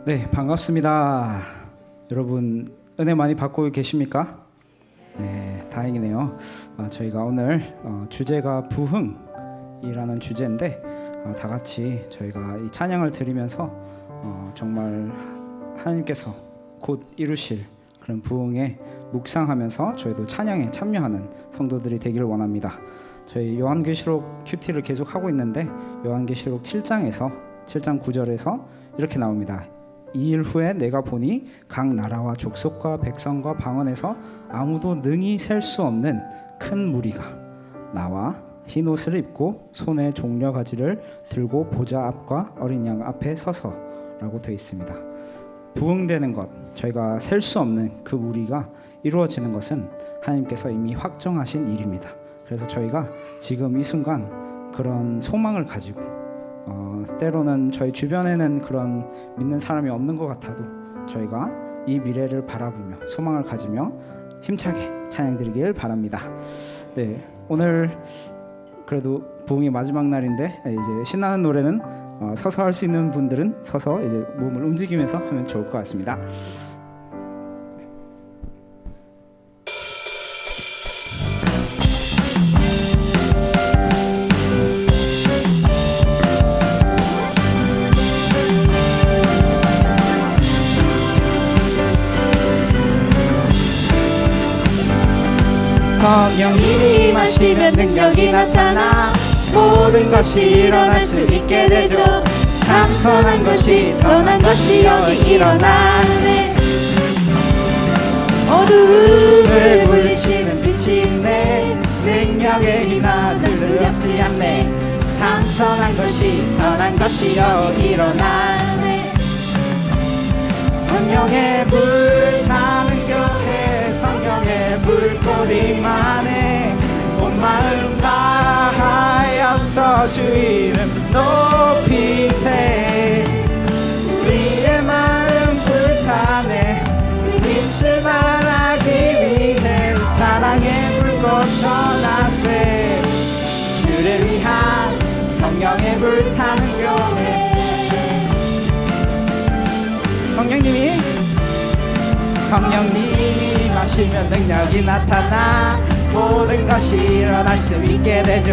네, 반갑습니다. 여러분 은혜 많이 받고 계십니까? 네, 다행이네요. 저희가 오늘 주제가 부흥이라는 주제인데 다 같이 저희가 이 찬양을 드리면서 정말 하나님께서 곧 이루실 그런 부흥에 묵상하면서 저희도 찬양에 참여하는 성도들이 되기를 원합니다. 저희 요한계시록 큐티를 계속 하고 있는데 요한계시록 7장 9절에서 이렇게 나옵니다. 2일 후에 내가 보니 각 나라와 족속과 백성과 방언에서 아무도 능히 셀 수 없는 큰 무리가 나와 흰 옷을 입고 손에 종려가지를 들고 보좌 앞과 어린 양 앞에 서서라고 되어 있습니다. 부흥되는 것, 저희가 셀 수 없는 그 무리가 이루어지는 것은 하나님께서 이미 확정하신 일입니다. 그래서 저희가 지금 이 순간 그런 소망을 가지고 때로는 저희 주변에는 그런 믿는 사람이 없는 것 같아도 저희가 이 미래를 바라보며 소망을 가지며 힘차게 찬양드리길 바랍니다. 네, 오늘 그래도 부흥의 마지막 날인데 이제 신나는 노래는 서서 할 수 있는 분들은 서서 이제 몸을 움직이면서 하면 좋을 것 같습니다. 성령이 임하시면 능력이 나타나 모든 것이 일어날 수 있게 되죠. 참 선한 것이 여기 일어나네. 어두움을 물리치는 빛이 있네. 능력의 힘아 두렵지 않네. 참 선한 것이 여기 일어나네. 성령의 불타는 교회, 성령의 불꽃이만해. 온 마음 다하여서 주 이름 높이세. 우리의 마음 불타네. 빛을 발하기 위해 사랑의 불꽃 전하세. 주를 위한 성령의 불타는 교회. 성령님이 마시면 능력이 나타나 모든 것이 일어날 수 있게 되죠.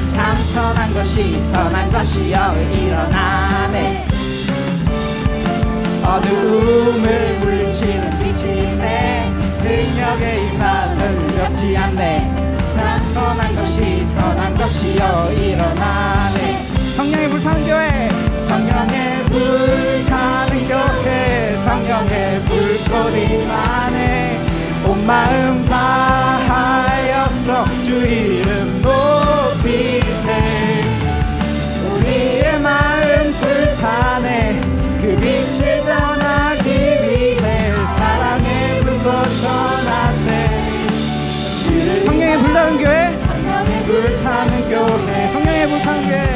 참 선한 것이 여기 일어나네. 어두움을 물리치는 빛이 있네. 능력의 임하는 두렵지 않네. 참 선한 것이 여기 일어나네. 성령의 불타는 교회, 성령의 불타는 교회, 성령의 불꽃이 많네. 온 마음 다하여서 주 이름 높이세. 우리의 마음 불타네. 그 빛을 전하기 위해 사랑의 불꽃 전하세. 성령의 불타는 교회, 성령의 불타는 교회, 성령의 불타는 교회,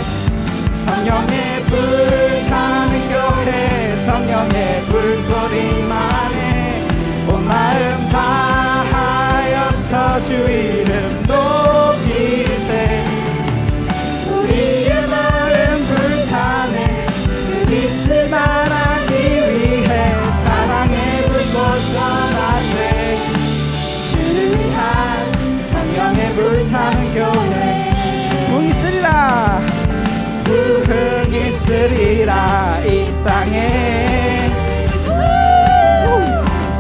성령의 불타는 교회, 성령의 불꽃이 많네. 온 마음 다하여서 주 이름 높이세. 우리의 마음 불타네. 그 빛을 발하기 위해 사랑의 불꽃 전하세. 주를 위한 성령의 불타는 교회. 부흥이 있으리라, 부흥이 있으리라 이 땅에.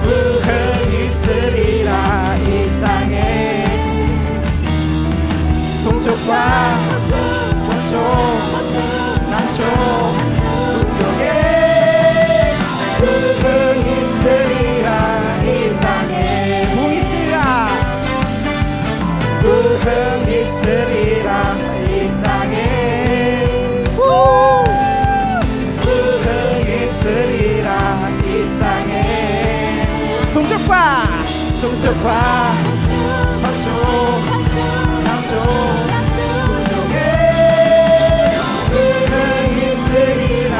부흥이 있으리라 이 땅에. 동쪽과 서쪽 남쪽 북쪽에 부흥이 있으리라 이 땅에. 부흥이 있으리라, 부흥이 있으리라 이 땅에. 부흥이 있으리라 이 땅에. 동쪽과 서쪽 남쪽 북쪽에 부흥이 있으리라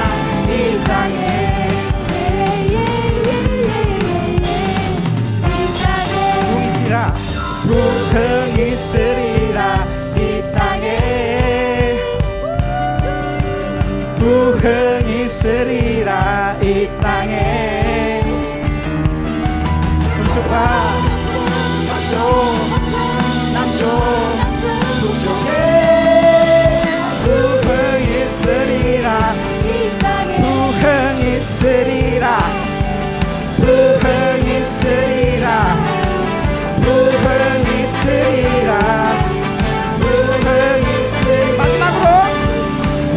이 땅에. 부흥이 있으리라 이 땅에. 부흥이 있으리라 이 땅에. 부흥이 있으리라 부흥이 있으리라 마지막으로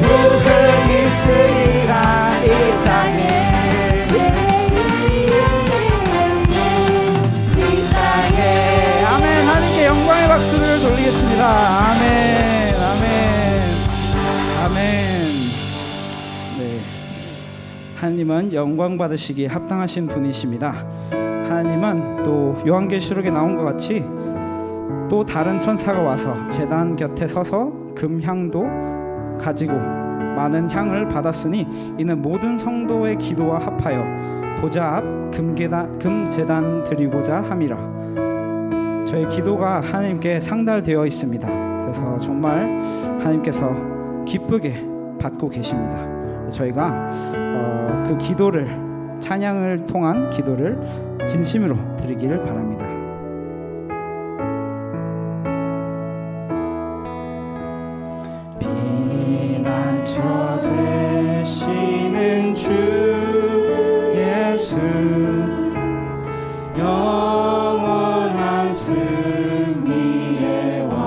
부흥이 있으리라 이 땅에 아멘. 하나님께 영광의 박수를 돌리겠습니다. 아멘 아멘 아멘. 네, 하나님은 영광 받으시기에 합당하신 분이십니다. 하나님은 또 요한계시록에 나온 것 같이 또 다른 천사가 와서 제단 곁에 서서 금향도 가지고 많은 향을 받았으니 이는 모든 성도의 기도와 합하여 보좌 앞 금제단 드리고자 함이라. 저의 기도가 하나님께 상달되어 있습니다. 그래서 정말 하나님께서 기쁘게 받고 계십니다. 저희가 그 기도를 찬양을 통한 기도를 진심으로 드리기를 바랍니다. 피난처 되시는 주 예수 영원한 승리의 왕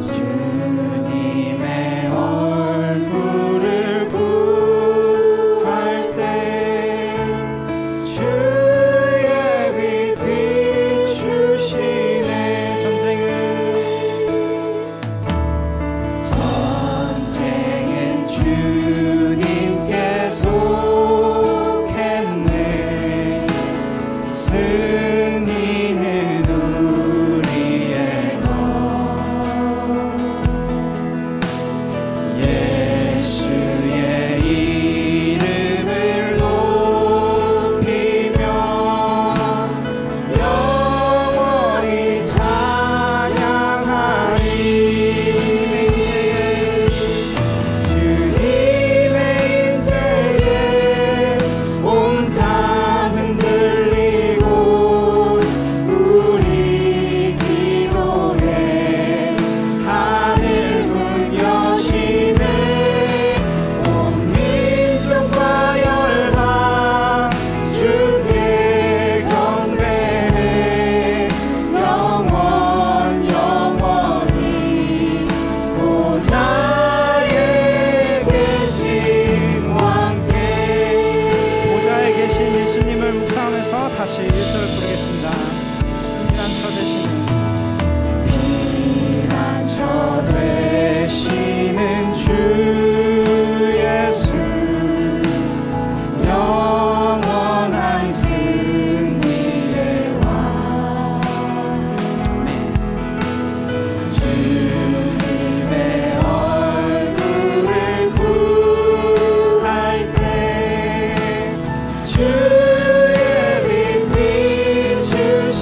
주님의 얼굴을 구할 때 주의 빛 비추시네. 전쟁은 주님께 속했네. 승리는 우리의 것. 예수의 이름을 높이며 영원히 찬양하리. 주님의 임재에 온 땅 흔들리고 우리 기도에 하늘 문 여시네. 온 민족과 열방 주께 경배해. 영원히 보좌에 계신 왕께. 보좌에 계신 예수님을 묵상하면서 다시 1절 부르겠습니다. 피난처 되시는 피난처 되시는 주 예수 영원한 승리의 왕 주님의 얼굴을 구할 때 주의 빛 비추시네.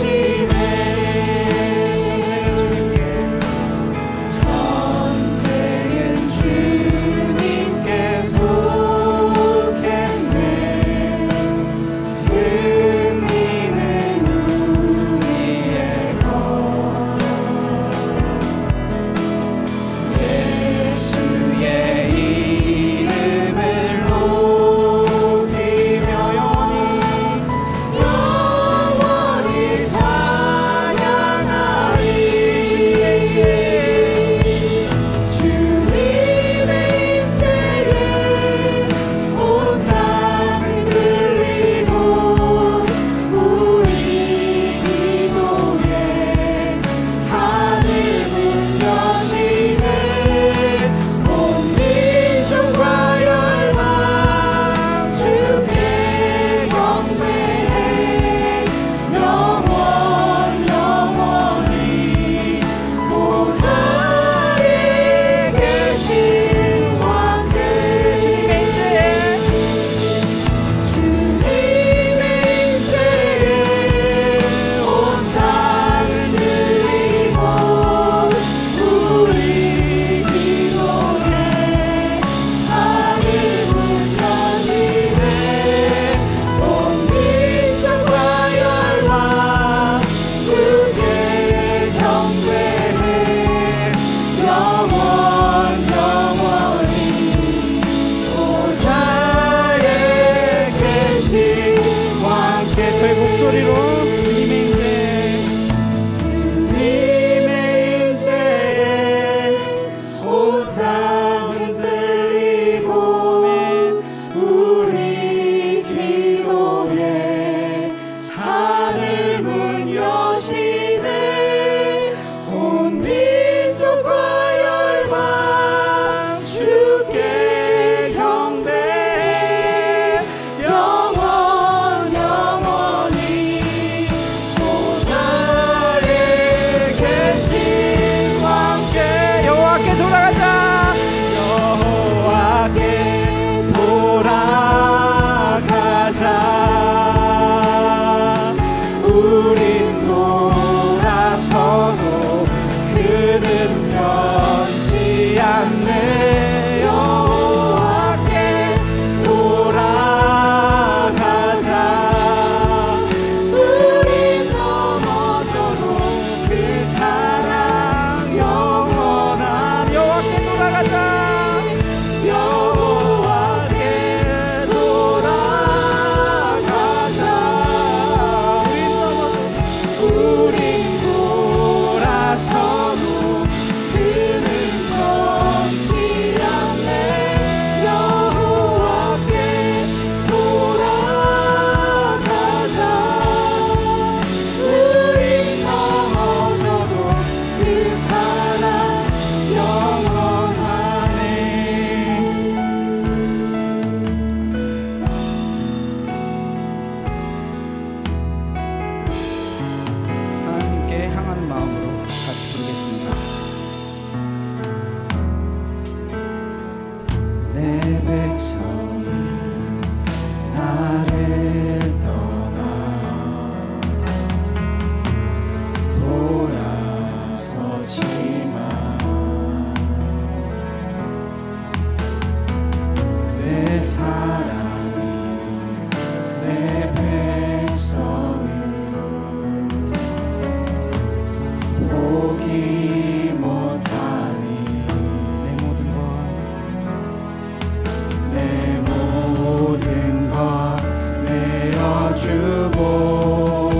주고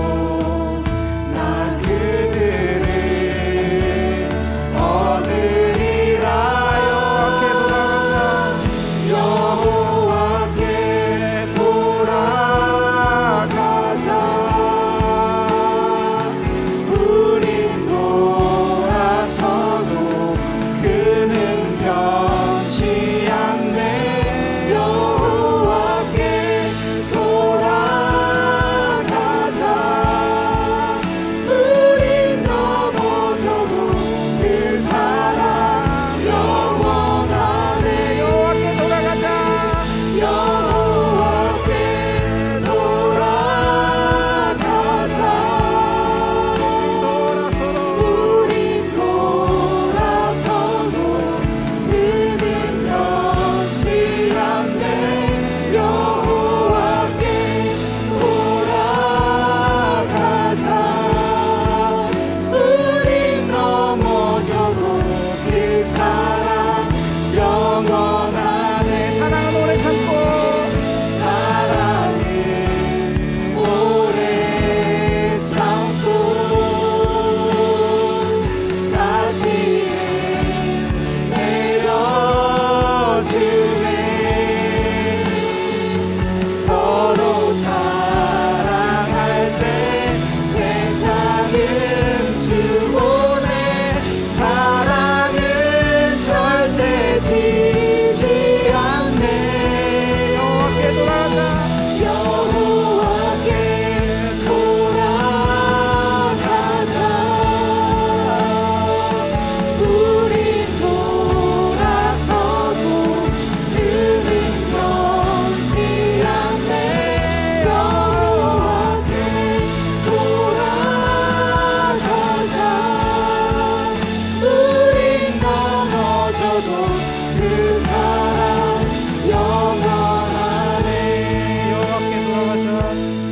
나 그들을 얻으리라. 여호와께 돌아가자. 우린 돌아서고 그는 변치 않네. 여호와께 돌아가자. 우린 넘어져도 그 사랑 영원하네. 여호와께 돌아가자. 여호와께 돌아가자. 우린 돌아서고 그는 변치 않네. 여호와께 돌아가자. 우린 넘어져도 그 사랑 영원하네. 사랑은 오래 참고 사랑은 오래 참고 자신을 내려주네. 서로 사랑할 때 세상은 주보네. 사랑은 절대 지지 않네. 여호와께 돌아가자. 여호와께 돌아가자. 우린 돌아서고 그는 변치 않네. 여호와께 돌아가자. 우린 넘어져도 그 사랑 영원하네. 여호와께 돌아가자.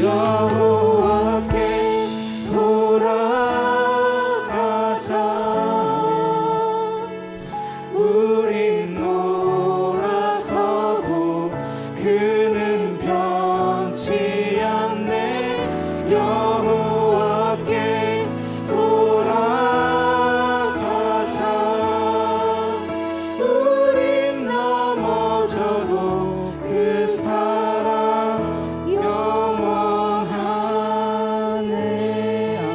여호와께 돌아가자. 우린 돌아서고 그는 변치 않네. 여호와께 돌아가자. 우린 넘어져도 그 사랑 영원하네. 아멘.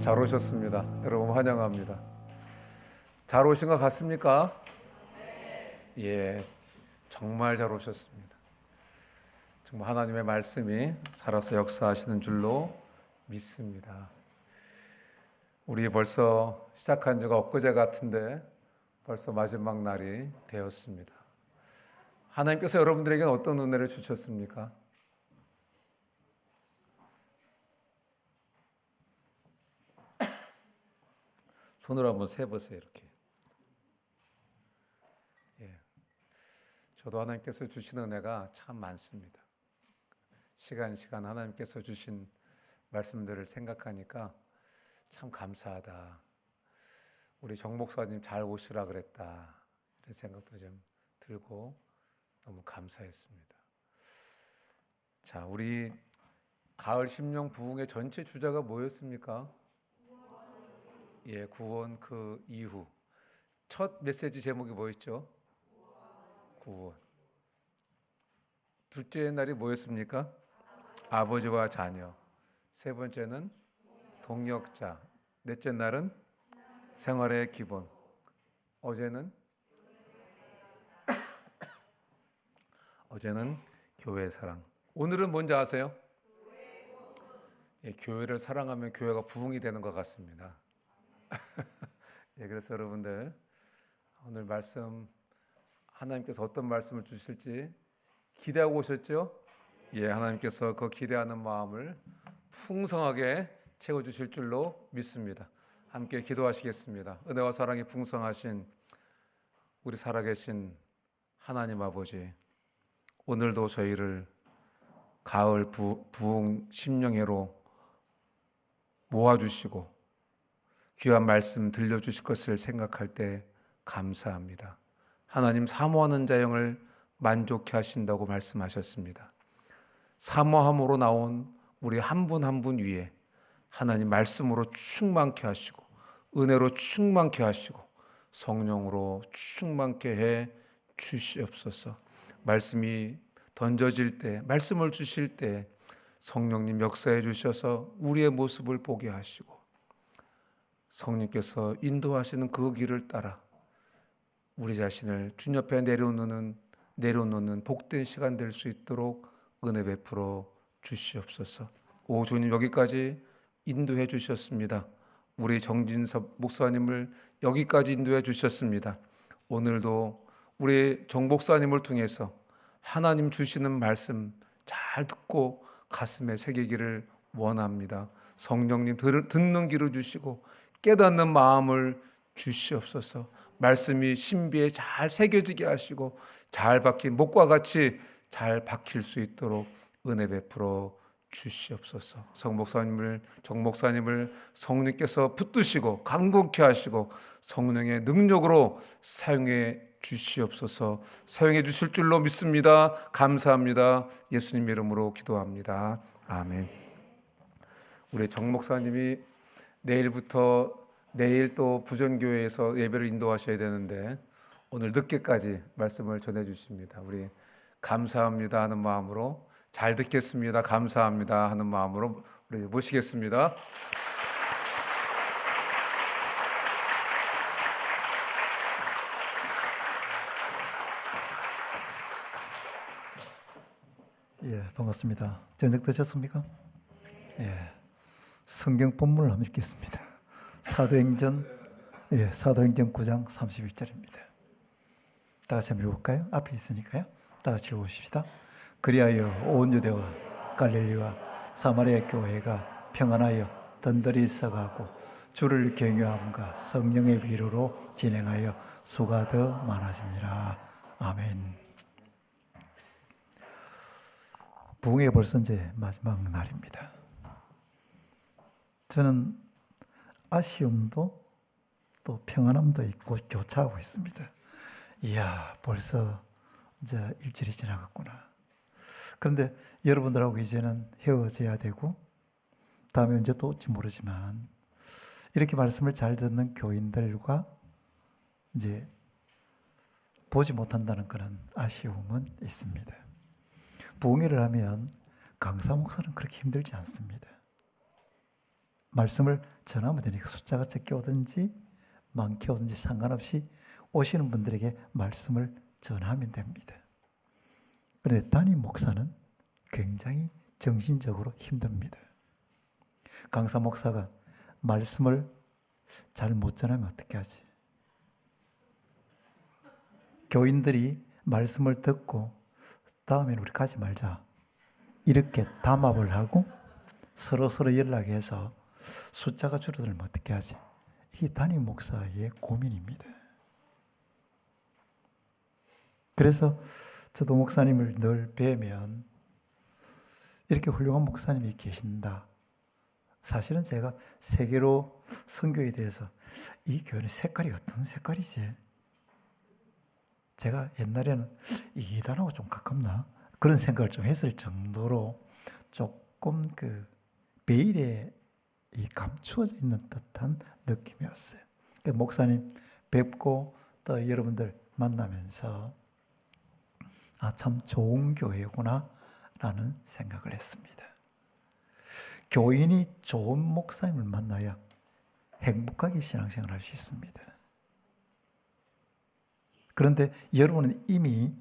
잘 오셨습니다. 여러분 환영합니다. 잘 오신 것 같습니까? 예, 정말 잘 오셨습니다. 정말 하나님의 말씀이 살아서 역사하시는 줄로 믿습니다. 우리 벌써 시작한 지가 엊그제 같은데 벌써 마지막 날이 되었습니다. 하나님께서 여러분들에게 어떤 은혜를 주셨습니까? 손으로 한번 세보세요. 이렇게. 예. 저도 하나님께서 주신 은혜가 참 많습니다. 시간 하나님께서 주신 말씀들을 생각하니까 참 감사하다. 우리 정 목사님 잘 오시라 그랬다. 이런 생각도 좀 들고 너무 감사했습니다. 자, 우리 가을 심령 부흥의 전체 주제가 뭐였습니까? 예, 구원 그 이후. 첫 메시지 제목이 뭐였죠? 구원. 둘째 날이 뭐였습니까? 아버지와 자녀. 세 번째는 동역자. 넷째 날은 생활의 기본. 어제는 교회 사랑. 오늘은 뭔지 아세요? 예, 교회를 사랑하면 교회가 부흥이 되는 것 같습니다. 예, 그래서 여러분들 오늘 말씀 하나님께서 어떤 말씀을 주실지 기대하고 오셨죠? 예, 하나님께서 그 기대하는 마음을 풍성하게 채워주실 줄로 믿습니다. 함께 기도하시겠습니다. 은혜와 사랑이 풍성하신 우리 살아계신 하나님 아버지, 오늘도 저희를 가을 부흥 심령회로 모아주시고 귀한 말씀 들려주실 것을 생각할 때 감사합니다. 하나님, 사모하는 자영을 만족해 하신다고 말씀하셨습니다. 사모함으로 나온 우리 한 분 한 분 위에 하나님 말씀으로 충만케 하시고 은혜로 충만케 하시고 성령으로 충만케 해 주시옵소서. 말씀이 던져질 때, 말씀을 주실 때 성령님 역사해 주셔서 우리의 모습을 보게 하시고 성령께서 인도하시는 그 길을 따라 우리 자신을 주님 옆에 내려놓는 복된 시간 될 수 있도록 은혜 베풀어 주시옵소서. 오 주님, 여기까지 인도해 주셨습니다. 우리 정진섭 목사님을 여기까지 인도해 주셨습니다. 오늘도 우리 정 목사님을 통해서 하나님 주시는 말씀 잘 듣고 가슴에 새기기를 원합니다. 성령님 듣는 귀를 주시고 깨닫는 마음을 주시옵소서. 말씀이 신비에 잘 새겨지게 하시고 잘 박힌 목과 같이 잘 박힐 수 있도록 은혜 베풀어 주시옵소서. 정 목사님을 성령께서 붙드시고 강건케 하시고 성령의 능력으로 사용해 주시옵소서. 사용해 주실 줄로 믿습니다. 감사합니다. 예수님 이름으로 기도합니다. 아멘. 우리 정 목사님이 내일 또 부전교회에서 예배를 인도하셔야 되는데 오늘 늦게까지 말씀을 전해 주십니다. 우리 감사합니다 하는 마음으로, 잘 듣겠습니다, 감사합니다 하는 마음으로 우리 모시겠습니다. 예, 반갑습니다. 저녁 드셨습니까? 예, 성경 본문을 한번 읽겠습니다. 사도행전 9장 31절입니다. 다 같이 한번 읽어볼까요? 앞에 있으니까요. 다 같이 읽어보십시다. 그리하여 온 유대와 갈릴리와 사마리아 교회가 평안하여 든든히 서가고 주를 경외함과 성령의 위로로 진행하여 수가 더 많아지니라. 아멘. 부흥회 벌써 이제 마지막 날입니다. 저는 아쉬움도 또 평안함도 있고 교차하고 있습니다. 이야, 벌써 이제 일주일이 지나갔구나. 그런데 여러분들하고 이제는 헤어져야 되고 다음에 언제 또 올지 모르지만 이렇게 말씀을 잘 듣는 교인들과 이제 보지 못한다는 그런 아쉬움은 있습니다. 부흥회를 하면 강사 목사는 그렇게 힘들지 않습니다. 말씀을 전하면 되니까 숫자가 적게 오든지 많게 오든지 상관없이 오시는 분들에게 말씀을 전하면 됩니다. 그런데 담임 목사는 굉장히 정신적으로 힘듭니다. 강사 목사가 말씀을 잘 못 전하면 어떻게 하지? 교인들이 말씀을 듣고 다음에는 우리 가지 말자 이렇게 담합을 하고 서로 연락해서 숫자가 줄어들면 어떻게 하지? 이게 담임 목사의 고민입니다. 그래서 저도 목사님을 늘 뵈면 이렇게 훌륭한 목사님이 계신다. 사실은 제가 세계로 선교에 대해서 이 교회는 색깔이 어떤 색깔이지? 제가 옛날에는 이단하고 좀 가깝나? 그런 생각을 좀 했을 정도로 조금 그 베일에 이 감추어져 있는 듯한 느낌이었어요. 목사님 뵙고 또 여러분들 만나면서 아, 참 좋은 교회구나 라는 생각을 했습니다. 교인이 좋은 목사님을 만나야 행복하게 신앙생활을 할 수 있습니다. 그런데 여러분은 이미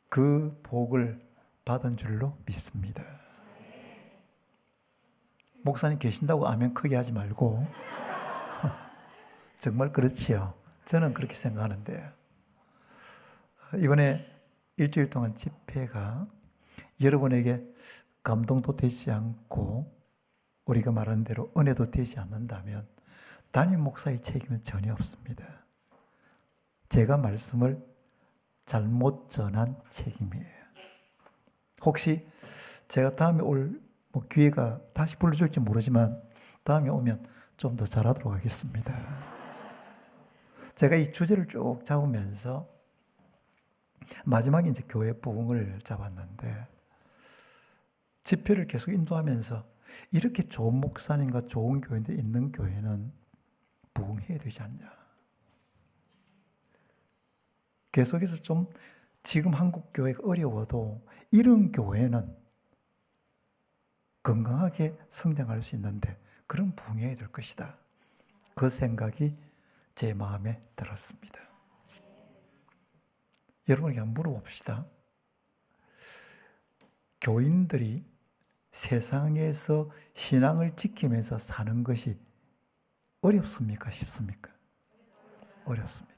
그 복을 받은 줄로 믿습니다. 목사님 계신다고 아멘 크게 하지 말고 정말 그렇지요. 저는 그렇게 생각하는데 이번에 일주일 동안 집회가 여러분에게 감동도 되지 않고 우리가 말하는 대로 은혜도 되지 않는다면 담임 목사의 책임은 전혀 없습니다. 제가 말씀을 잘못 전한 책임이에요. 혹시 제가 다음에 올 기회가 다시 불러줄지 모르지만 다음에 오면 좀 더 잘하도록 하겠습니다. 제가 이 주제를 쭉 잡으면서 마지막에 이제 교회 부흥을 잡았는데 집회를 계속 인도하면서 이렇게 좋은 목사님과 좋은 교인들 있는 교회는 부흥해야 되지 않냐. 계속해서 좀 지금 한국 교회가 어려워도 이런 교회는 건강하게 성장할 수 있는데 그런 부흥해야 될 것이다. 그 생각이 제 마음에 들었습니다. 여러분에게 한번 물어봅시다. 교인들이 세상에서 신앙을 지키면서 사는 것이 어렵습니까? 쉽습니까? 어렵습니다.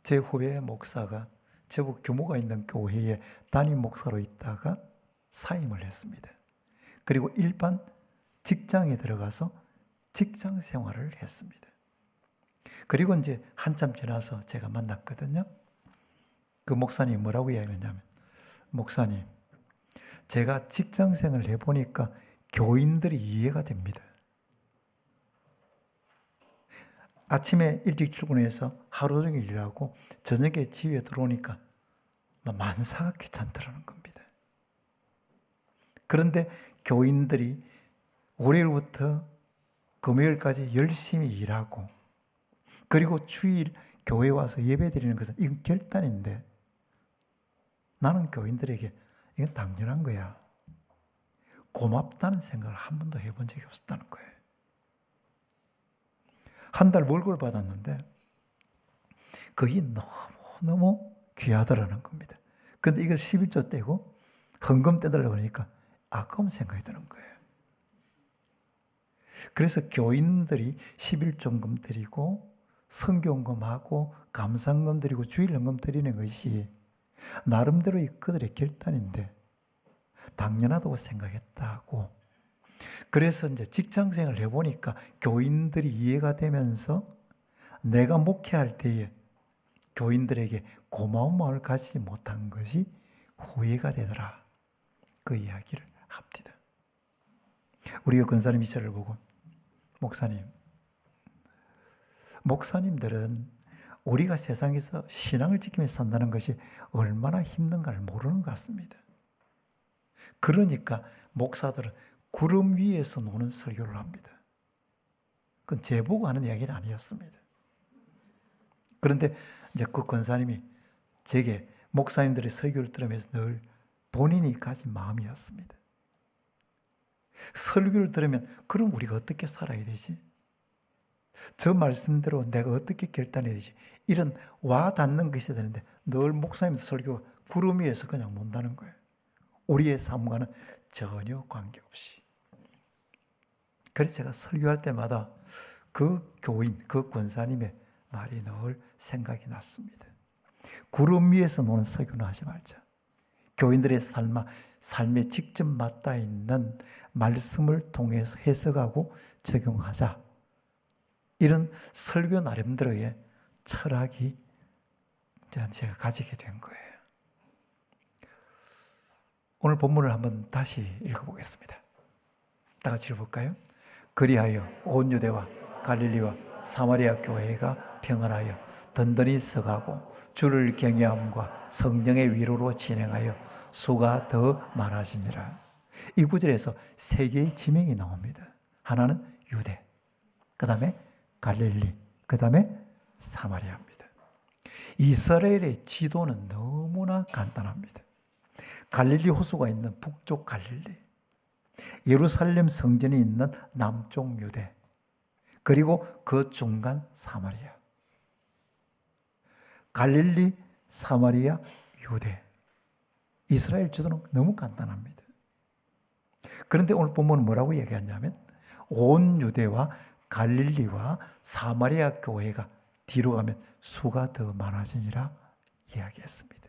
제 후배 목사가 제법 규모가 있는 교회에 담임 목사로 있다가 사임을 했습니다. 그리고 일반 직장에 들어가서 직장 생활을 했습니다. 그리고 이제 한참 지나서 제가 만났거든요. 그 목사님이 뭐라고 이야기했냐면, 목사님, 제가 직장 생활을 해보니까 교인들이 이해가 됩니다. 아침에 일찍 출근해서 하루 종일 일하고 저녁에 집에 들어오니까 만사가 귀찮더라는 겁니다. 그런데 교인들이 월요일부터 금요일까지 열심히 일하고 그리고 주일 교회 와서 예배 드리는 것은 이건 결단인데 나는 교인들에게 이건 당연한 거야. 고맙다는 생각을 한 번도 해본 적이 없었다는 거예요. 한 달 월급을 받았는데 그게 너무 귀하더라는 겁니다. 그런데 이걸 11조 떼고 헌금 떼달라고 하니까 아까운 생각이 드는 거예요. 그래서 교인들이 11조금 드리고 선교헌금하고 감사헌금 드리고 주일헌금 드리는 것이 나름대로 그들의 결단인데 당연하다고 생각했다고. 그래서 이제 직장생활을 해보니까 교인들이 이해가 되면서 내가 목회할 때에 교인들에게 고마운 마음을 가지지 못한 것이 후회가 되더라. 그 이야기를 합니다. 우리가 권사님 이 절을 보고 목사님들은 우리가 세상에서 신앙을 지키면서 산다는 것이 얼마나 힘든가를 모르는 것 같습니다. 그러니까 목사들은 구름 위에서 노는 설교를 합니다. 그건 제보고 하는 이야기는 아니었습니다. 그런데 이제 그 권사님이 제게 목사님들의 설교를 들으면서 늘 본인이 가진 마음이었습니다. 설교를 들으면 그럼 우리가 어떻게 살아야 되지? 저 말씀대로 내가 어떻게 결단해야 되지? 이런 와닿는 것이 되는데 늘 목사님 설교가 구름 위에서 그냥 논다는 거예요. 우리의 삶과는 전혀 관계없이. 그래서 제가 설교할 때마다 그 교인, 그 권사님의 말이 늘 생각이 났습니다. 구름 위에서 노는 설교는 하지 말자. 교인들의 삶에 직접 맞닿아 있는 말씀을 통해서 해석하고 적용하자. 이런 설교 나름대로의 철학이 제가 가지게 된 거예요. 오늘 본문을 한번 다시 읽어보겠습니다. 다 같이 읽어볼까요? 그리하여 온 유대와 갈릴리와 사마리아 교회가 평안하여 든든히 서가고 주를 경외함과 성령의 위로로 진행하여 수가 더 많아지니라. 이 구절에서 세 개의 지명이 나옵니다. 하나는 유대, 그 다음에 갈릴리, 그 다음에 사마리아입니다. 이스라엘의 지도는 너무나 간단합니다. 갈릴리 호수가 있는 북쪽 갈릴리, 예루살렘 성전이 있는 남쪽 유대, 그리고 그 중간 사마리아. 갈릴리, 사마리아, 유대. 이스라엘 지도는 너무 간단합니다. 그런데 오늘 본문은 뭐라고 얘기하냐면 온 유대와 갈릴리와 사마리아 교회가 뒤로 가면 수가 더 많아지니라 이야기했습니다.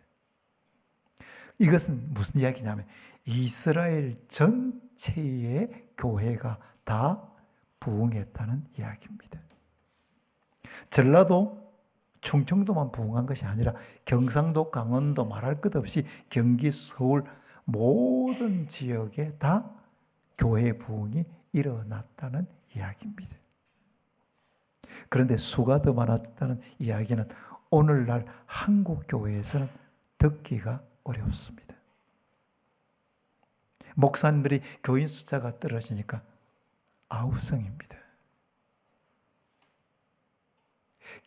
이것은 무슨 이야기냐면 이스라엘 전체의 교회가 다 부흥했다는 이야기입니다. 전라도, 충청도만 부흥한 것이 아니라 경상도, 강원도 말할 것 없이 경기, 서울 모든 지역에 다 교회 부흥이 일어났다는 이야기입니다. 그런데 수가 더 많았다는 이야기는 오늘날 한국 교회에서는 듣기가 어렵습니다. 목사님들이 교인 숫자가 떨어지니까 아우성입니다.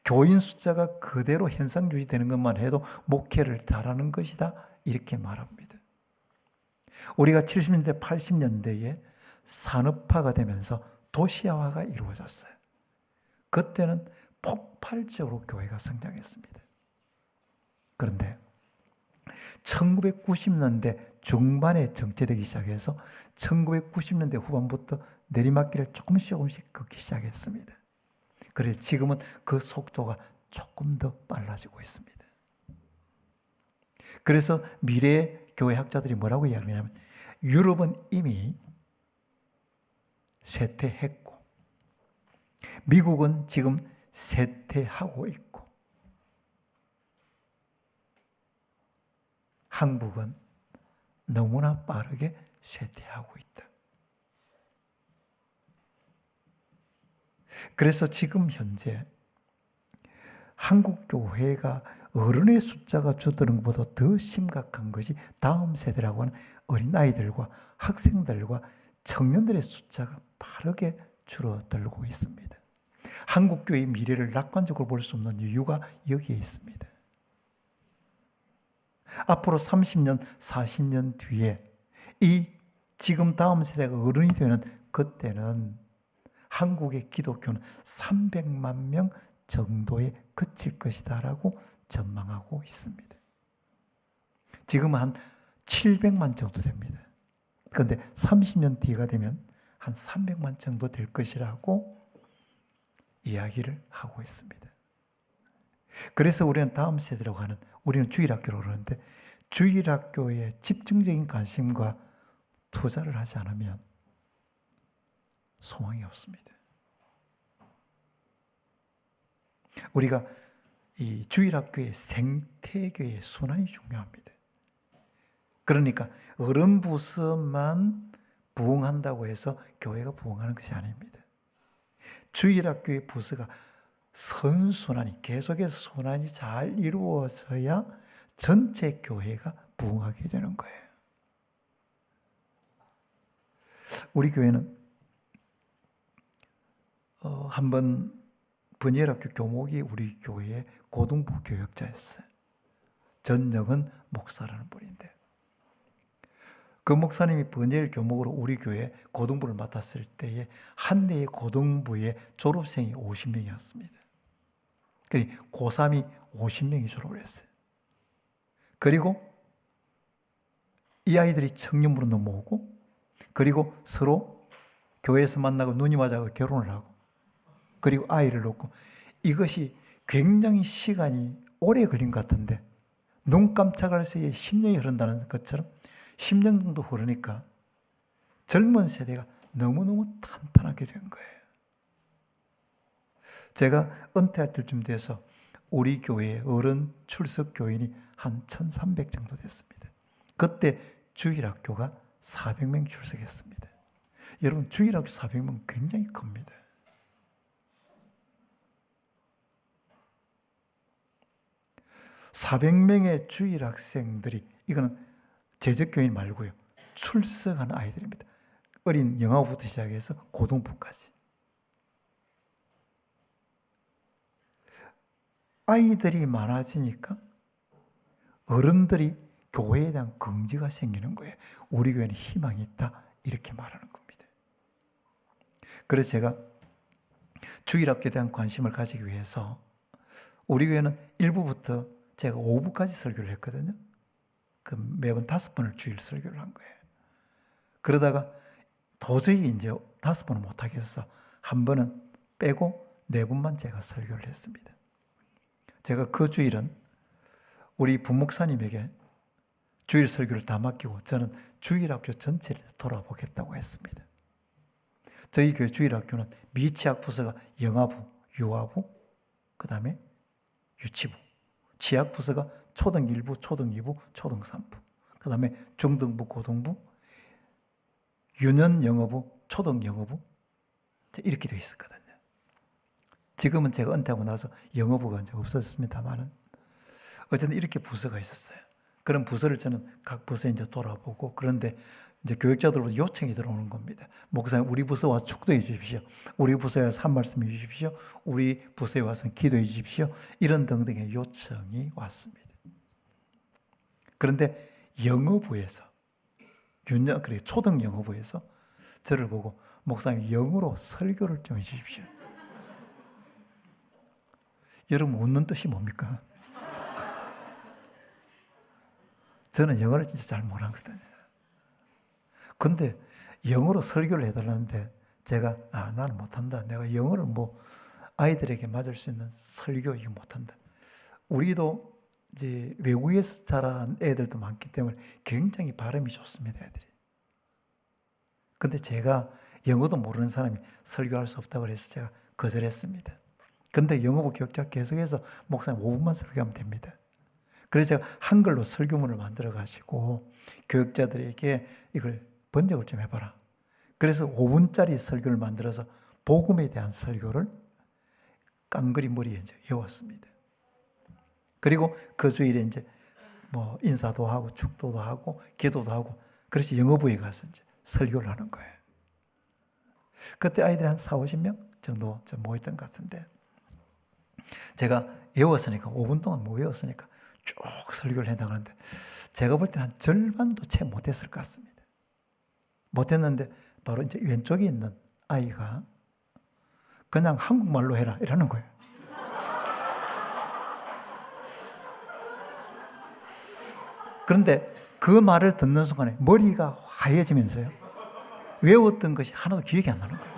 교인 숫자가 그대로 현상 유지되는 것만 해도 목회를 잘하는 것이다, 이렇게 말합니다. 우리가 70년대, 80년대에 산업화가 되면서 도시화가 이루어졌어요. 그때는 폭발적으로 교회가 성장했습니다. 그런데 1990년대 중반에 정체되기 시작해서 1990년대 후반부터 내리막길을 조금씩 걷기 시작했습니다. 그래서 지금은 그 속도가 조금 더 빨라지고 있습니다. 그래서 미래 교회 학자들이 뭐라고 이야기하냐면 유럽은 이미 쇠퇴했고 미국은 지금 쇠퇴하고 있고 한국은 너무나 빠르게 쇠퇴하고 있다. 그래서 지금 현재 한국 교회가 어른의 숫자가 줄어드는 것보다 더 심각한 것이 다음 세대라고 하는 어린아이들과 학생들과 청년들의 숫자가 빠르게 줄어들고 있습니다. 한국 교회의 미래를 낙관적으로 볼 수 없는 이유가 여기에 있습니다. 앞으로 30년, 40년 뒤에 이 지금 다음 세대가 어른이 되는 그때는 한국의 기독교는 300만 명 정도에 그칠 것이다라고 전망하고 있습니다. 지금 한 700만 정도 됩니다. 그런데 30년 뒤가 되면 한 300만 정도 될 것이라고 이야기를 하고 있습니다. 그래서 우리는 다음 세대라고 하는, 우리는 주일학교로 그러는데 주일학교에 집중적인 관심과 투자를 하지 않으면 소망이 없습니다. 우리가 이 주일학교의 생태계의 순환이 중요합니다. 그러니까 어른 부서만 부흥한다고 해서 교회가 부흥하는 것이 아닙니다. 주일학교의 부서가 선순환이, 계속해서 순환이 잘 이루어져야 전체 교회가 부흥하게 되는 거예요. 우리 교회는 한번 번예학교 교목이 우리 교회의 고등부 교역자였어요. 전영은 목사라는 분인데 그 목사님이 번예일 교목으로 우리 교회 고등부를 맡았을 때에 한 해의 고등부의 졸업생이 50명이었습니다. 그러니까 고3이 50명이 졸업을 했어요. 그리고 이 아이들이 청년부로 넘어오고 그리고 서로 교회에서 만나고 눈이 맞아서 결혼을 하고 그리고 아이를 낳고, 이것이 굉장히 시간이 오래 걸린 것 같은데 눈 깜짝할 새에 10년이 흐른다는 것처럼 10년 정도 흐르니까 젊은 세대가 너무너무 탄탄하게 된 거예요. 제가 은퇴할 때쯤 돼서 우리 교회에 어른 출석 교인이 한 1,300 정도 됐습니다. 그때 주일학교가 400명 출석했습니다. 여러분, 주일학교 400명 굉장히 큽니다. (400명의) 주일 학생들이, 이거는 재직교인 말고요, 출석하는 아이들입니다. 어린 영아부터 시작해서 고등부까지. 아이들이 많아지니까 어른들이 교회에 대한 긍지가 생기는 거예요. 우리 교회는 희망이 있다, 이렇게 말하는 겁니다. 그래서 제가 주일학교에 대한 관심을 가지기 위해서 우리 교회는 1부부터 제가 5부까지 설교를 했거든요. 그 매번 5번을 주일 설교를 한 거예요. 그러다가 도저히 이제 5번은 못하겠어서 한 번은 빼고 4번만 제가 설교를 했습니다. 제가 그 주일은 우리 부목사님에게 주일 설교를 다 맡기고 저는 주일학교 전체를 돌아보겠다고 했습니다. 저희 교회 주일학교는 미취학 부서가 영아부, 유아부, 그 다음에 유치부. 취학 부서가 초등 1부, 초등 2부, 초등 3부. 그 다음에 중등부, 고등부, 유년 영어부, 초등 영어부. 이렇게 되어 있었거든요. 지금은 제가 은퇴하고 나서 영어부가 이제 없어졌습니다만은 어쨌든 이렇게 부서가 있었어요. 그런 부서를 저는 각 부서에 이제 돌아보고, 그런데 이제 교육자들로부터 요청이 들어오는 겁니다. 목사님, 우리 부서 와서 축도해 주십시오. 우리 부서에 와서 한 말씀 해 주십시오. 우리 부서에 와서 기도해 주십시오. 이런 등등의 요청이 왔습니다. 그런데 영어부에서, 그래, 초등 영어부에서 저를 보고 목사님, 영어로 설교를 좀 해 주십시오. 여러분, 웃는 뜻이 뭡니까? 저는 영어를 진짜 잘 못하거든요. 근데 영어로 설교를 해달라는데 제가 나는 못한다. 내가 영어를 아이들에게 맞을 수 있는 설교 이거 못한다. 우리도 이제 외국에서 자란 애들도 많기 때문에 굉장히 발음이 좋습니다, 애들이. 근데 제가 영어도 모르는 사람이 설교할 수 없다고 해서 제가 거절했습니다. 근데 영어부 교육자 계속해서 목사님 5분만 설교하면 됩니다. 그래서 제가 한글로 설교문을 만들어 가지고 교육자들에게 이걸 번역을 좀 해봐라. 그래서 5분짜리 설교를 만들어서 복음에 대한 설교를 깡그리 머리에 이제 외웠습니다. 그리고 그 주일에 이제 인사도 하고 축도도 하고 기도도 하고, 그래서 영어부에 가서 이제 설교를 하는 거예요. 그때 아이들이 한 40-50명 정도 모였던 것 같은데, 제가 외웠으니까 5분 동안 외웠으니까 쭉 설교를 해나가는데 제가 볼 때는 한 절반도 채 못했을 것 같습니다. 못했는데 바로 이제 왼쪽에 있는 아이가 그냥 한국말로 해라 이러는 거예요. 그런데 그 말을 듣는 순간에 머리가 하얘지면서요, 외웠던 것이 하나도 기억이 안 나는 거예요.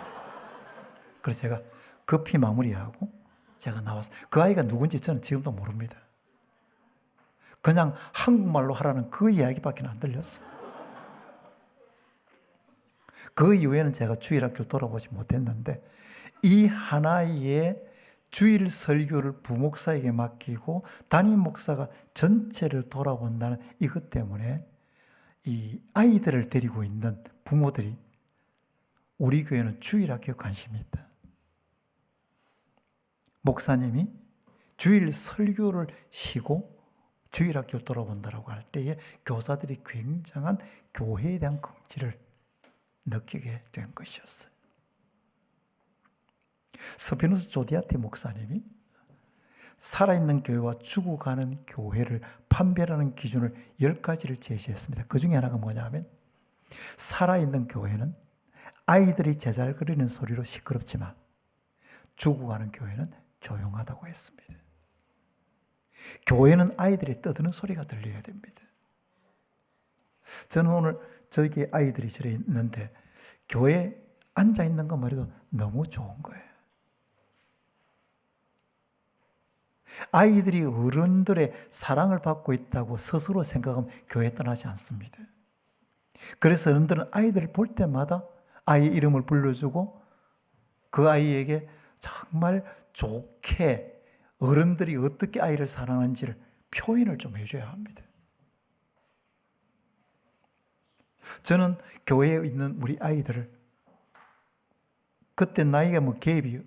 그래서 제가 급히 마무리하고 제가 나왔어요. 그 아이가 누군지 저는 지금도 모릅니다. 그냥 한국말로 하라는 그 이야기밖에 안 들렸어요. 그 이후에는 제가 주일학교를 돌아보지 못했는데, 이 하나의 주일 설교를 부목사에게 맡기고 담임 목사가 전체를 돌아본다는 이것 때문에 이 아이들을 데리고 있는 부모들이 우리 교회는 주일학교에 관심이 있다. 목사님이 주일 설교를 쉬고 주일학교를 돌아본다라고 할 때에 교사들이 굉장한 교회에 대한 긍지를 느끼게 된 것이었어요. 스피노스 조디아티 목사님이 살아있는 교회와 죽어가는 교회를 판별하는 기준을 10가지를 제시했습니다. 그 중에 하나가 뭐냐면, 살아있는 교회는 아이들이 제잘거리는 소리로 시끄럽지만 죽어가는 교회는 조용하다고 했습니다. 교회는 아이들이 떠드는 소리가 들려야 됩니다. 저는 오늘 저기 아이들이 저래 있는데 교회에 앉아있는 것만 해도 너무 좋은 거예요. 아이들이 어른들의 사랑을 받고 있다고 스스로 생각하면 교회 떠나지 않습니다. 그래서 어른들은 아이들을 볼 때마다 아이 이름을 불러주고 그 아이에게 정말 좋게 어른들이 어떻게 아이를 사랑하는지를 표현을 좀 해줘야 합니다. 저는 교회에 있는 우리 아이들을, 그때 나이가 갭이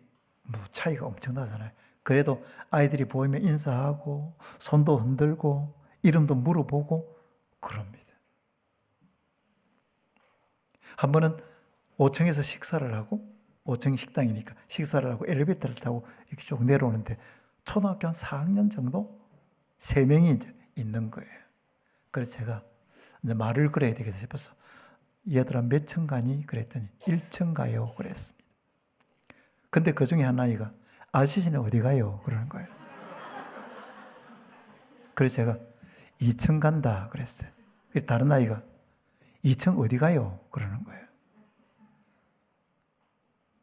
차이가 엄청나잖아요. 그래도 아이들이 보이면 인사하고 손도 흔들고 이름도 물어보고 그럽니다. 한 번은 5층에서 식사를 하고, 5층 식당이니까 식사를 하고 엘리베이터를 타고 이렇게 쭉 내려오는데 초등학교 한 4학년 정도 3명이 이제 있는 거예요. 그래서 제가 이제 말을 걸어야 되겠다 싶어서 얘들아 몇 층 가니? 그랬더니 1층 가요 그랬습니다. 근데 그 중에 한 아이가 아저씨는 어디 가요? 그러는 거예요. 그래서 제가 2층 간다 그랬어요. 다른 아이가 2층 어디 가요? 그러는 거예요.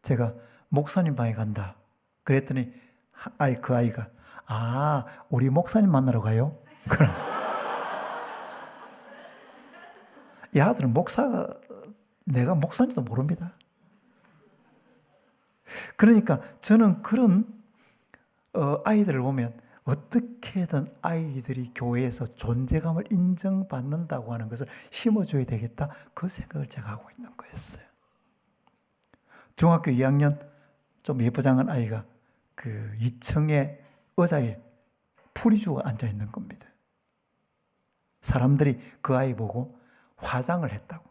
제가 목사님 방에 간다 그랬더니 그 아이가 우리 목사님 만나러 가요? 이 아들은 내가 목사인지도 모릅니다. 그러니까 저는 그런 아이들을 보면 어떻게든 아이들이 교회에서 존재감을 인정받는다고 하는 것을 심어줘야 되겠다, 그 생각을 제가 하고 있는 거였어요. 중학교 2학년 좀 예쁘장한 아이가 그 2층에 의자에 풀이 주고 앉아 있는 겁니다. 사람들이 그 아이 보고 화장을 했다고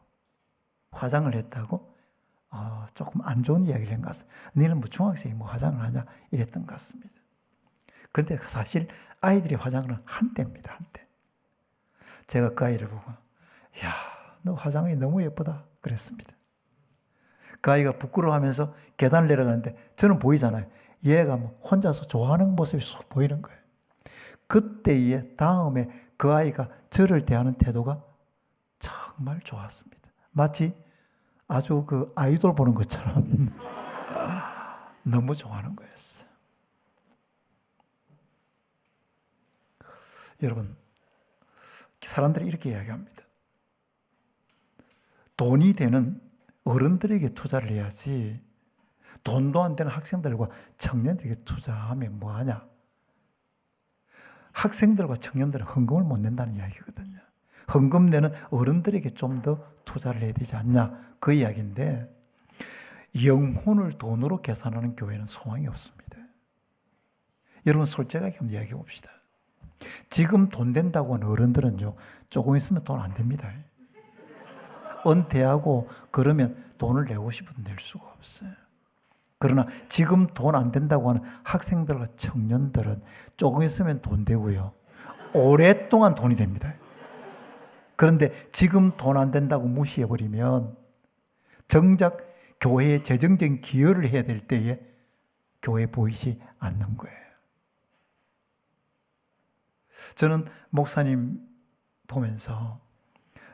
조금 안 좋은 이야기를 한 것 같습니다. 너희는 뭐 중학생이 뭐 화장을 하냐 이랬던 것 같습니다. 근데 사실 아이들이 화장을 한때입니다. 한때. 제가 그 아이를 보고 야, 너 화장이 너무 예쁘다 그랬습니다. 그 아이가 부끄러워하면서 계단을 내려가는데 저는 보이잖아요. 얘가 뭐 혼자서 좋아하는 모습이 쏙 보이는 거예요. 그때에 다음에 그 아이가 저를 대하는 태도가 정말 좋았습니다. 마치 아주 그 아이돌 보는 것처럼 너무 좋아하는 거였어요. 여러분, 사람들이 이렇게 이야기합니다. 돈이 되는 어른들에게 투자를 해야지 돈도 안 되는 학생들과 청년들에게 투자하면 뭐하냐. 학생들과 청년들은 헌금을 못 낸다는 이야기거든요. 헌금 내는 어른들에게 좀 더 투자를 해야 되지 않냐, 그 이야기인데, 영혼을 돈으로 계산하는 교회는 소망이 없습니다. 여러분 솔직하게 한번 이야기해 봅시다. 지금 돈 된다고 하는 어른들은요, 조금 있으면 돈 안 됩니다. 은퇴하고 그러면 돈을 내고 싶어도 낼 수가 없어요. 그러나 지금 돈 안 된다고 하는 학생들과 청년들은 조금 있으면 돈 되고요, 오랫동안 돈이 됩니다. 그런데 지금 돈 안 된다고 무시해버리면 정작 교회에 재정적인 기여를 해야 될 때에 교회에 보이지 않는 거예요. 저는 목사님 보면서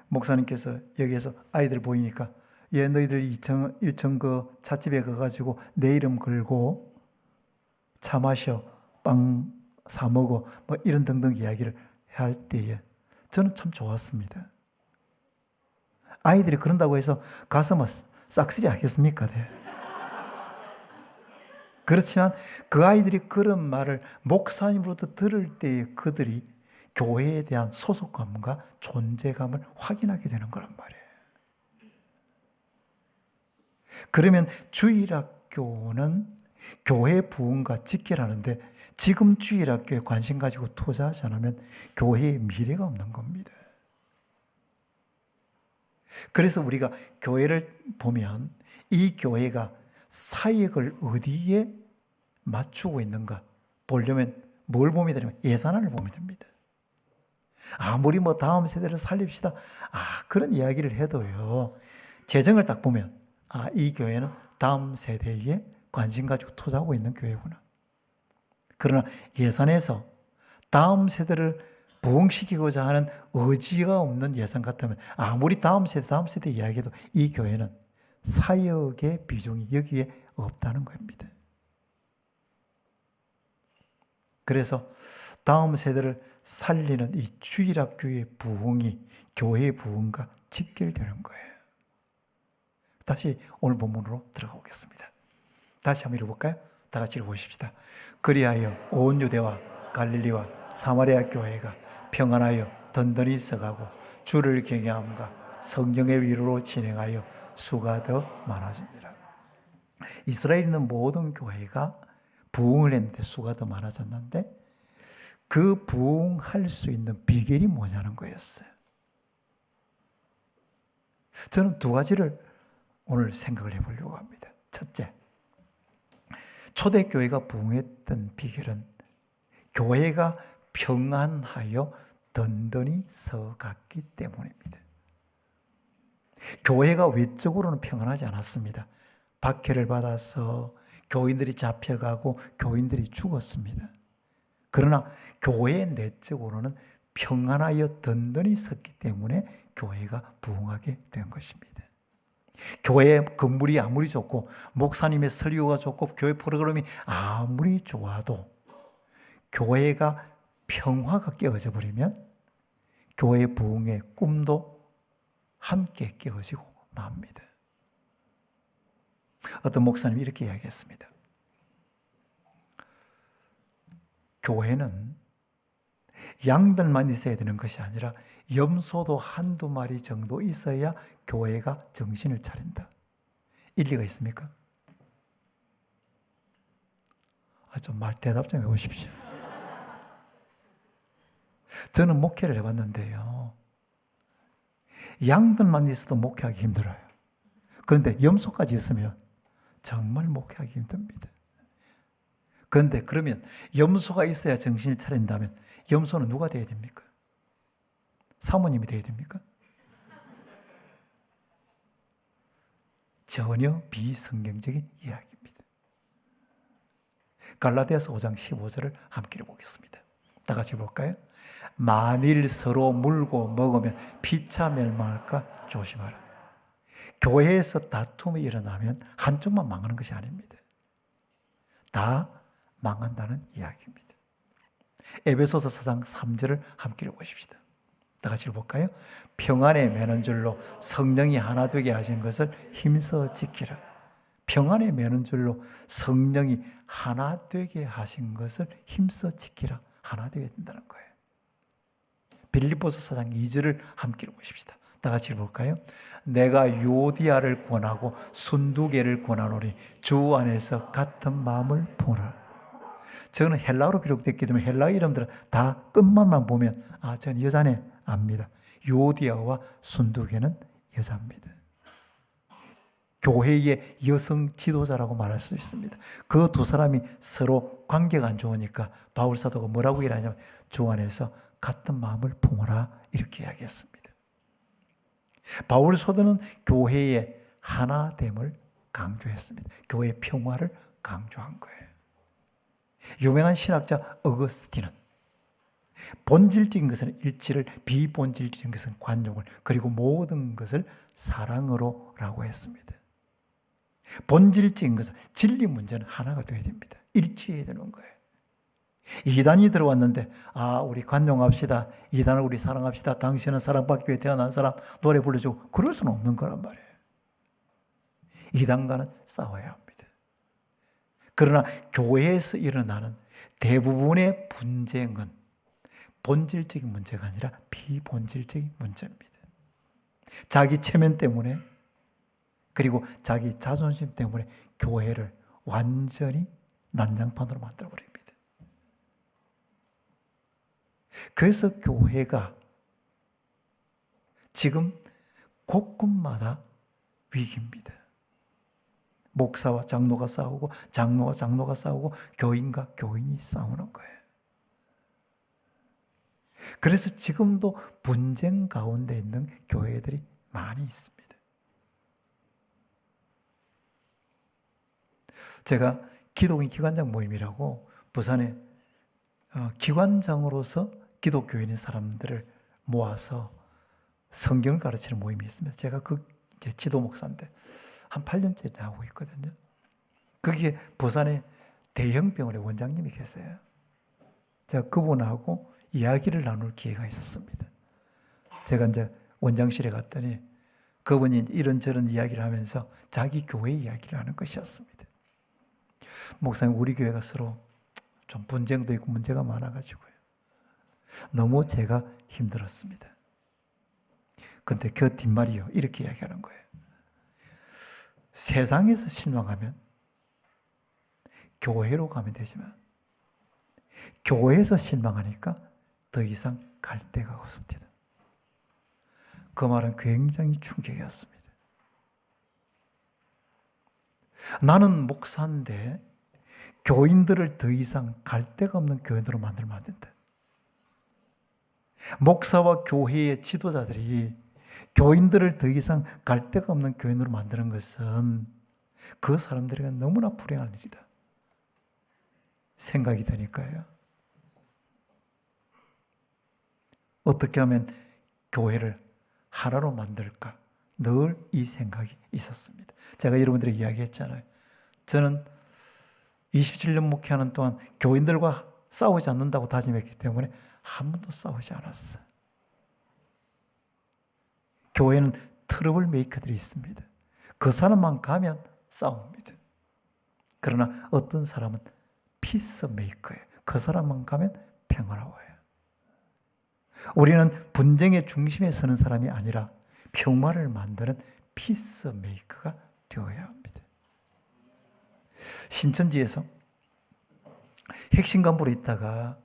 목사님께서 여기에서 아이들 보이니까 너희들 1층 그 찻집에 가가지고 내 이름 걸고 차 마셔, 빵 사 먹어, 뭐 이런 등등 이야기를 할 때에 저는 참 좋았습니다. 아이들이 그런다고 해서 가서 뭐 싹쓸이 하겠습니까? 네. 그렇지만 그 아이들이 그런 말을 목사님으로부터 들을 때에 그들이 교회에 대한 소속감과 존재감을 확인하게 되는 거란 말이에요. 그러면 주일학교는 교회 부흥과 직결하는데 지금 주일학교에 관심 가지고 투자하지 않으면 교회의 미래가 없는 겁니다. 그래서 우리가 교회를 보면 이 교회가 사역을 어디에 맞추고 있는가 보려면 뭘 보면 되냐면 예산안을 보면 됩니다. 아무리 뭐 다음 세대를 살립시다, 그런 이야기를 해도요, 재정을 딱 보면 이 교회는 다음 세대에 관심 가지고 투자하고 있는 교회구나. 그러나 예산에서 다음 세대를 부흥시키고자 하는 의지가 없는 예산 같으면 아무리 다음 세대 이야기해도 이 교회는 사역의 비중이 여기에 없다는 겁니다. 그래서 다음 세대를 살리는 이 주일학교의 부흥이 교회의 부흥과 직결되는 거예요. 다시 오늘 본문으로 들어가 보겠습니다. 다시 한번 읽어볼까요? 다 같이 읽어보십시다. 그리하여 온 유대와 갈릴리와 사마리아 교회가 평안하여 든든히 서가고 주를 경외함과 성령의 위로로 진행하여 수가 더 많아지니라. 이스라엘에 있는 모든 교회가 부흥을 했는데 수가 더 많아졌는데 그 부흥할 수 있는 비결이 뭐냐는 거였어요. 저는 두 가지를 오늘 생각을 해보려고 합니다. 첫째, 초대교회가 부흥했던 비결은 교회가 평안하여 든든히 서갔기 때문입니다. 교회가 외적으로는 평안하지 않았습니다. 박해를 받아서 교인들이 잡혀가고 교인들이 죽었습니다. 그러나 교회의 내적으로는 평안하여 든든히 섰기 때문에 교회가 부흥하게 된 것입니다. 교회 건물이 아무리 좋고 목사님의 설교가 좋고 교회 프로그램이 아무리 좋아도 교회가 평화가 깨어져 버리면 교회 부흥의 꿈도 함께 깨어지고 맙니다. 어떤 목사님이 이렇게 이야기했습니다. 교회는 양들만 있어야 되는 것이 아니라 염소도 한두 마리 정도 있어야 교회가 정신을 차린다. 일리가 있습니까? 좀 대답 좀 해보십시오. 저는 목회를 해봤는데요, 양들만 있어도 목회하기 힘들어요. 그런데 염소까지 있으면 정말 목회하기 힘듭니다. 그런데 그러면 염소가 있어야 정신을 차린다면 염소는 누가 되어야 됩니까? 사모님이 되어야 됩니까? 전혀 비성경적인 이야기입니다. 갈라디아서 5장 15절을 함께 읽어보겠습니다. 다 같이 볼까요? 만일 서로 물고 먹으면 피차 멸망할까 조심하라. 교회에서 다툼이 일어나면 한쪽만 망하는 것이 아닙니다. 다 망한다는 이야기입니다. 에베소서 4장 3절을 함께 읽어보십시다. 다 같이 볼까요? 평안에 매는 줄로 성령이 하나 되게 하신 것을 힘써 지키라. 평안에 매는 줄로 성령이 하나 되게 하신 것을 힘써 지키라. 하나 되게 된다는 거예요. 빌립보서 4장 2절을 함께 읽어보십시다. 다 같이 볼까요? 내가 요디아를 권하고 순두개를 권하노니 주 안에서 같은 마음을 품으라. 저는 헬라어로 기록됐기 때문에 헬라 이름들은 다 끝말만 보면 전 여자네 압니다. 요디아와 순두개는 여자입니다. 교회의 여성 지도자라고 말할 수 있습니다. 그 두 사람이 서로 관계가 안 좋으니까 바울 사도가 뭐라고 일하냐면 주 안에서 같은 마음을 품어라 이렇게 이야기했습니다. 바울 사도는 교회의 하나됨을 강조했습니다. 교회의 평화를 강조한 거예요. 유명한 신학자 어거스틴은 본질적인 것은 일치를, 비본질적인 것은 관용을, 그리고 모든 것을 사랑으로 라고 했습니다. 본질적인 것은, 진리 문제는 하나가 되어야 됩니다. 일치해야 되는 거예요. 이단이 들어왔는데 우리 관용합시다, 이단을 우리 사랑합시다, 당신은 사랑받기 위해 태어난 사람, 노래 불러주고, 그럴 수는 없는 거란 말이에요. 이단과는 싸워야 합니다. 그러나 교회에서 일어나는 대부분의 분쟁은 본질적인 문제가 아니라 비본질적인 문제입니다. 자기 체면 때문에, 그리고 자기 자존심 때문에 교회를 완전히 난장판으로 만들어버립니다. 그래서 교회가 지금 곳곳마다 위기입니다. 목사와 장로가 싸우고, 장로와 장로가 싸우고, 교인과 교인이 싸우는 거예요. 그래서 지금도 분쟁 가운데 있는 교회들이 많이 있습니다. 제가 기독인 기관장 모임이라고 부산에 기관장으로서 기독교인인 사람들을 모아서 성경을 가르치는 모임이 있습니다. 제가 제 지도 목사인데 한 8년째 하고 있거든요. 거기에 부산에 대형 병원의 원장님이 계세요. 제가 그분하고 이야기를 나눌 기회가 있었습니다. 제가 이제 원장실에 갔더니 그분이 이런저런 이야기를 하면서 자기 교회 이야기를 하는 것이었습니다. 목사님, 우리 교회가 서로 좀 분쟁도 있고 문제가 많아가지고요. 너무 제가 힘들었습니다. 근데 그 뒷말이요, 이렇게 이야기하는 거예요. 세상에서 실망하면 교회로 가면 되지만 교회에서 실망하니까 더 이상 갈 데가 없습니다. 그 말은 굉장히 충격이었습니다. 나는 목사인데 교인들을 더 이상 갈 데가 없는 교인으로 만들면 안 된다. 목사와 교회의 지도자들이 교인들을 더 이상 갈 데가 없는 교인으로 만드는 것은 그 사람들에게 너무나 불행한 일이다 생각이 드니까요. 어떻게 하면 교회를 하나로 만들까? 늘 이 생각이 있었습니다. 제가 여러분들에게 이야기했잖아요. 저는 27년 목회하는 동안 교인들과 싸우지 않는다고 다짐했기 때문에 한 번도 싸우지 않았어요. 교회는 트러블 메이커들이 있습니다. 그 사람만 가면 싸웁니다. 그러나 어떤 사람은 피스메이커예요. 그 사람만 가면 평화로워요. 우리는 분쟁의 중심에 서는 사람이 아니라 평화를 만드는 피스메이커가 되어야 합니다. 신천지에서 핵심 간부로 있다가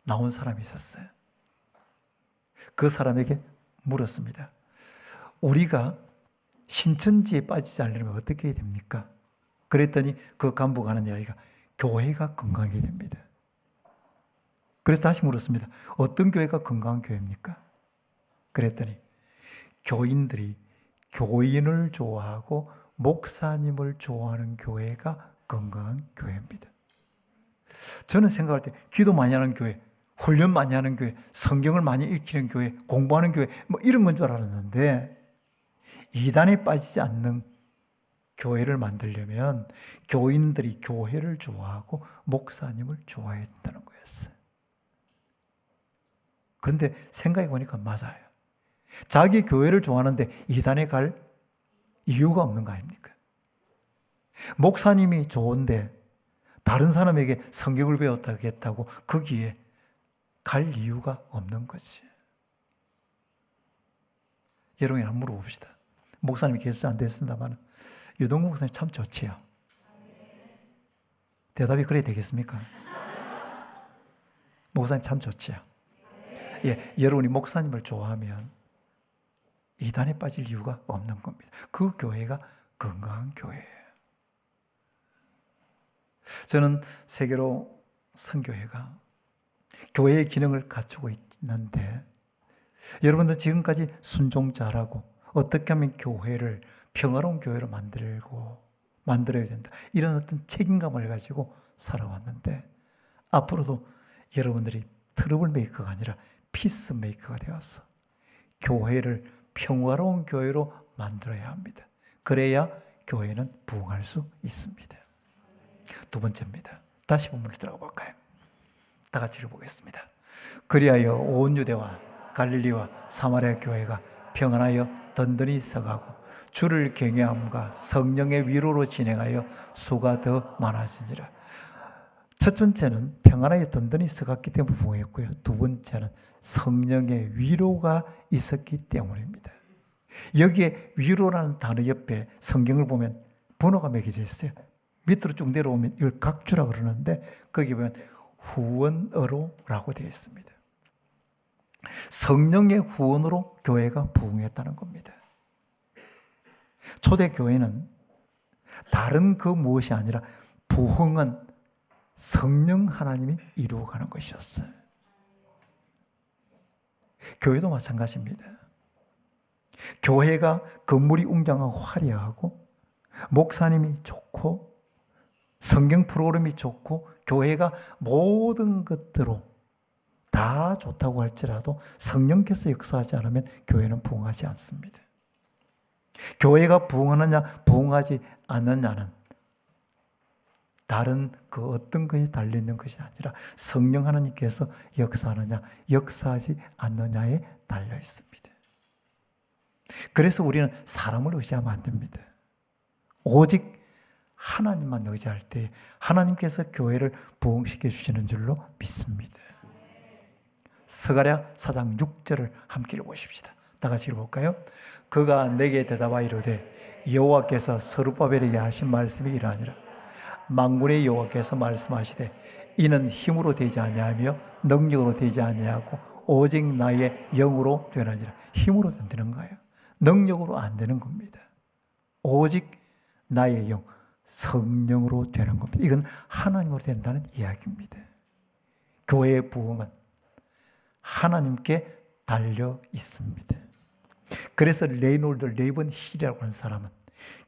나온 사람이 있었어요. 그 사람에게 물었습니다. 우리가 신천지에 빠지지 않으려면 어떻게 해야 됩니까? 그랬더니 그 간부가 하는 이야기가 교회가 건강해야 됩니다. 그래서 다시 물었습니다. 어떤 교회가 건강한 교회입니까? 그랬더니 교인들이 교인을 좋아하고 목사님을 좋아하는 교회가 건강한 교회입니다. 저는 생각할 때 기도 많이 하는 교회, 훈련 많이 하는 교회, 성경을 많이 읽히는 교회, 공부하는 교회 뭐 이런 건 줄 알았는데 이단에 빠지지 않는 교회를 만들려면 교인들이 교회를 좋아하고 목사님을 좋아해야 된다는 거였어요. 그런데 생각해 보니까 맞아요. 자기 교회를 좋아하는데 이단에 갈 이유가 없는 거 아닙니까? 목사님이 좋은데 다른 사람에게 성경을 배웠다고 거기에 갈 이유가 없는 거지. 여러분이 한번 물어봅시다. 목사님이 계셔서 안 됐습니다만 유동국 목사님 참 좋지요. 대답이 그래야 되겠습니까? 목사님 참 좋지요. 예, 여러분이 목사님을 좋아하면 이단에 빠질 이유가 없는 겁니다. 그 교회가 건강한 교회예요. 저는 세계로 선교회가 교회의 기능을 갖추고 있는데 여러분들 지금까지 순종 잘하고 어떻게 하면 교회를 평화로운 교회로 만들어야 된다. 이런 어떤 책임감을 가지고 살아왔는데 앞으로도 여러분들이 트러블 메이커가 아니라 피스 메이커가 되어서 교회를 평화로운 교회로 만들어야 합니다. 그래야 교회는 부흥할 수 있습니다. 두 번째입니다. 다시 본문을 들어가 볼까요? 다 같이 읽어보겠습니다. 그리하여 온 유대와 갈릴리와 사마리아 교회가 평안하여 든든히 서가고 주를 경외함과 성령의 위로로 진행하여 수가 더 많아지니라. 첫 번째는 평안하여 든든히 서갔기 때문에 부흥했고요. 두 번째는 성령의 위로가 있었기 때문입니다. 여기에 위로라는 단어 옆에 성경을 보면 번호가 매겨져 있어요. 밑으로 쭉 내려오면 이걸 각주라 그러는데 거기 보면 후원어로라고 되어 있습니다. 성령의 후원으로 교회가 부흥했다는 겁니다. 초대교회는 다른 그 무엇이 아니라 부흥은 성령 하나님이 이루어가는 것이었어요. 교회도 마찬가지입니다. 교회가 건물이 웅장하고 화려하고 목사님이 좋고 성경 프로그램이 좋고 교회가 모든 것들로 다 좋다고 할지라도 성령께서 역사하지 않으면 교회는 부흥하지 않습니다. 교회가 부흥하느냐 부흥하지 않느냐는 다른 그 어떤 것이 달려있는 것이 아니라 성령 하나님께서 역사하느냐 역사하지 않느냐에 달려 있습니다. 그래서 우리는 사람을 의지하면 안 됩니다. 오직 하나님만 의지할 때 하나님께서 교회를 부흥시켜 주시는 줄로 믿습니다. 스가랴 4장 6절을 함께 읽어보십시다. 다 같이 읽어볼까요? 그가 내게 대답하여 이르되 여호와께서 스룹바벨에게 하신 말씀이 이러하니라. 만군의 여호와께서 말씀하시되 이는 힘으로 되지 아니하며 능력으로 되지 아니하고 오직 나의 영으로 되느니라. 힘으로 되는 거예요. 능력으로 안 되는 겁니다. 오직 나의 영, 성령으로 되는 겁니다. 이건 하나님으로 된다는 이야기입니다. 교회의 부흥은 하나님께 달려 있습니다. 그래서 레이번 힐이라고 하는 사람은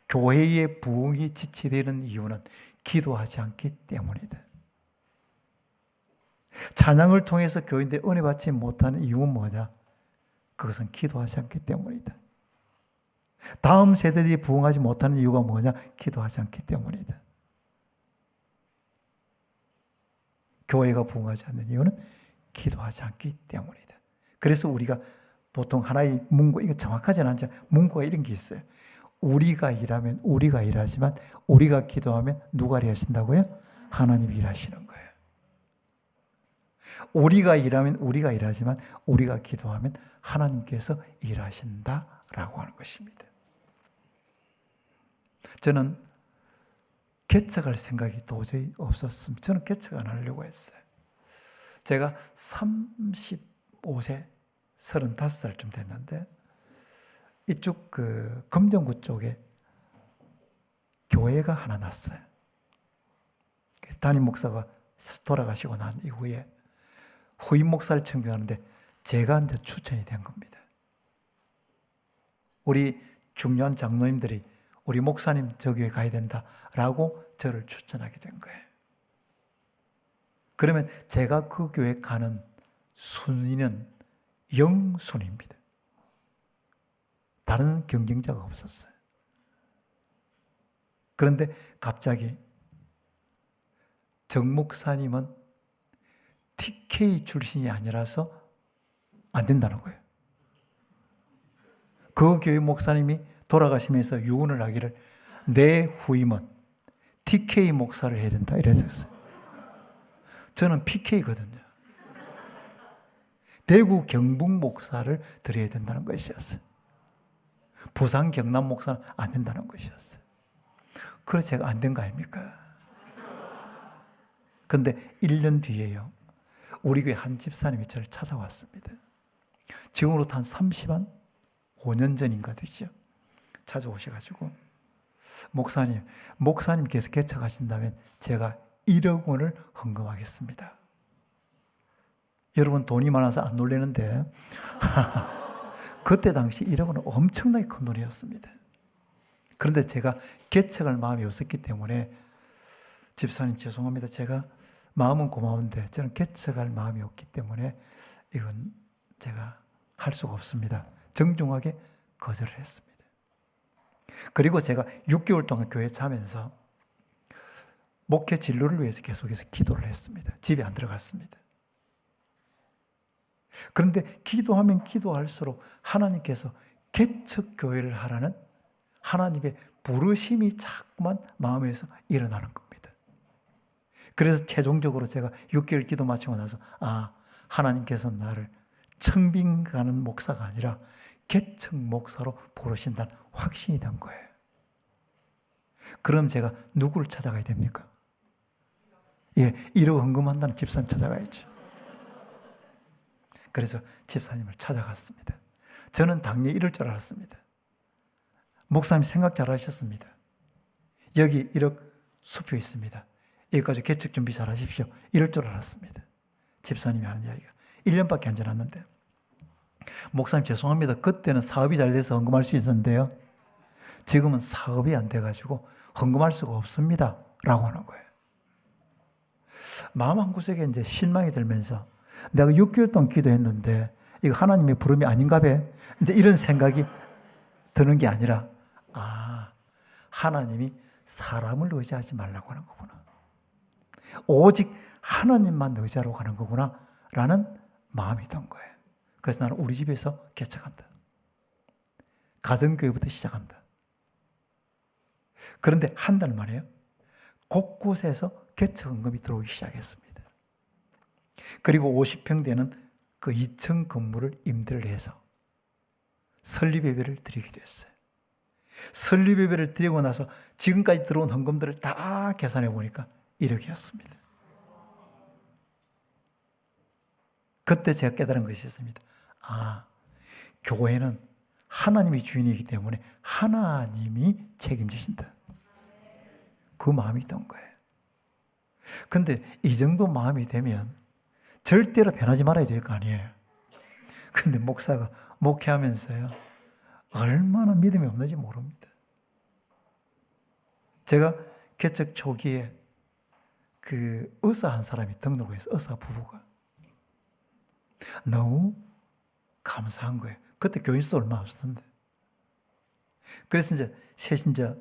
교회의 부흥이 지체되는 이유는 기도하지 않기 때문이다. 찬양을 통해서 교인들이 은혜 받지 못하는 이유는 뭐냐? 그것은 기도하지 않기 때문이다. 다음 세대들이 부흥하지 못하는 이유가 뭐냐? 기도하지 않기 때문이다. 교회가 부흥하지 않는 이유는 기도하지 않기 때문이다. 그래서 우리가 보통 하나의 문구, 이거 정확하지는 않죠. 문구가 이런 게 있어요. 우리가 일하면 우리가 일하지만 우리가 기도하면 누가 일하신다고요? 하나님이 일하시는 거예요. 우리가 일하면 우리가 일하지만 우리가 기도하면 하나님께서 일하신다라고 하는 것입니다. 저는 개척할 생각이 도저히 없었습니다. 저는 개척 안 하려고 했어요. 제가 35세, 35살쯤 됐는데 이쪽 그 금정구 쪽에 교회가 하나 났어요. 담임 목사가 돌아가시고 난 이후에 후임 목사를 청빙하는데 제가 이제 추천이 된 겁니다. 우리 중요한 장로님들이 우리 목사님 저 교회 가야 된다라고 저를 추천하게 된 거예요. 그러면 제가 그 교회 가는 순위는 영순위입니다. 다른 경쟁자가 없었어요. 그런데 갑자기 정 목사님은 TK 출신이 아니라서 안 된다는 거예요. 그 교회 목사님이 돌아가시면서 유언을 하기를 내 후임은 TK 목사를 해야 된다 이랬었어요. 저는 PK거든요. 대구 경북 목사를 드려야 된다는 것이었어요. 부산 경남 목사는 안 된다는 것이었어요. 그래서 제가 안 된 거 아닙니까? 근데 1년 뒤에요. 우리 교회 한 집사님이 저를 찾아왔습니다. 지금으로부터 한 35년 전인가 되죠. 찾아오셔가지고 목사님께서 개척하신다면 제가 1억 원을 헌금하겠습니다. 여러분 돈이 많아서 안 놀라는데 그때 당시 1억 원은 엄청나게 큰 돈이었습니다. 그런데 제가 개척할 마음이 없었기 때문에 집사님 죄송합니다. 제가 마음은 고마운데 저는 개척할 마음이 없기 때문에 이건 제가 할 수가 없습니다. 정중하게 거절을 했습니다. 그리고 제가 6개월 동안 교회 자면서 목회 진로를 위해서 계속해서 기도를 했습니다. 집에 안 들어갔습니다. 그런데 기도하면 기도할수록 하나님께서 개척교회를 하라는 하나님의 부르심이 자꾸만 마음에서 일어나는 겁니다. 그래서 최종적으로 제가 6개월 기도 마치고 나서 하나님께서 나를 청빙 가는 목사가 아니라 개척 목사로 부르신다는 확신이 된 거예요. 그럼 제가 누구를 찾아가야 됩니까? 1억 헌금한다는 집사님 찾아가야죠. 그래서 집사님을 찾아갔습니다. 저는 당연히 이럴 줄 알았습니다. 목사님 생각 잘 하셨습니다. 여기 1억 수표 있습니다. 여기까지 개척 준비 잘 하십시오. 이럴 줄 알았습니다. 집사님이 하는 이야기가 1년밖에 안 지났는데 목사님 죄송합니다. 그때는 사업이 잘 돼서 헌금할 수 있었는데요. 지금은 사업이 안 돼가지고 헌금할 수가 없습니다. 라고 하는 거예요. 마음 한구석에 이제 실망이 들면서 내가 6개월 동안 기도했는데 이거 하나님의 부름이 아닌가 봐. 이제 이런 생각이 드는 게 아니라 하나님이 사람을 의지하지 말라고 하는 거구나. 오직 하나님만 의지하러 가는 거구나 라는 마음이 든 거예요. 그래서 나는 우리 집에서 개척한다. 가정교회부터 시작한다. 그런데 한 달 만에요. 곳곳에서 개척헌금이 들어오기 시작했습니다. 그리고 50평 되는 그 2층 건물을 임대를 해서 설립예배를 드리게 됐어요. 설립예배를 드리고 나서 지금까지 들어온 헌금들을 다 계산해 보니까 1억이었습니다. 그때 제가 깨달은 것이 있습니다. 교회는 하나님이 주인이기 때문에 하나님이 책임지신다. 그 마음이 든 거예요. 근데 이 정도 마음이 되면 절대로 변하지 말아야 될 거 아니에요. 근데 목사가 목회하면서요, 얼마나 믿음이 없는지 모릅니다. 제가 개척 초기에 그 의사 한 사람이 등록을 해서 의사 부부가 너무 감사한 거예요. 그때 교인수도 얼마 없었는데. 그래서 이제 새신자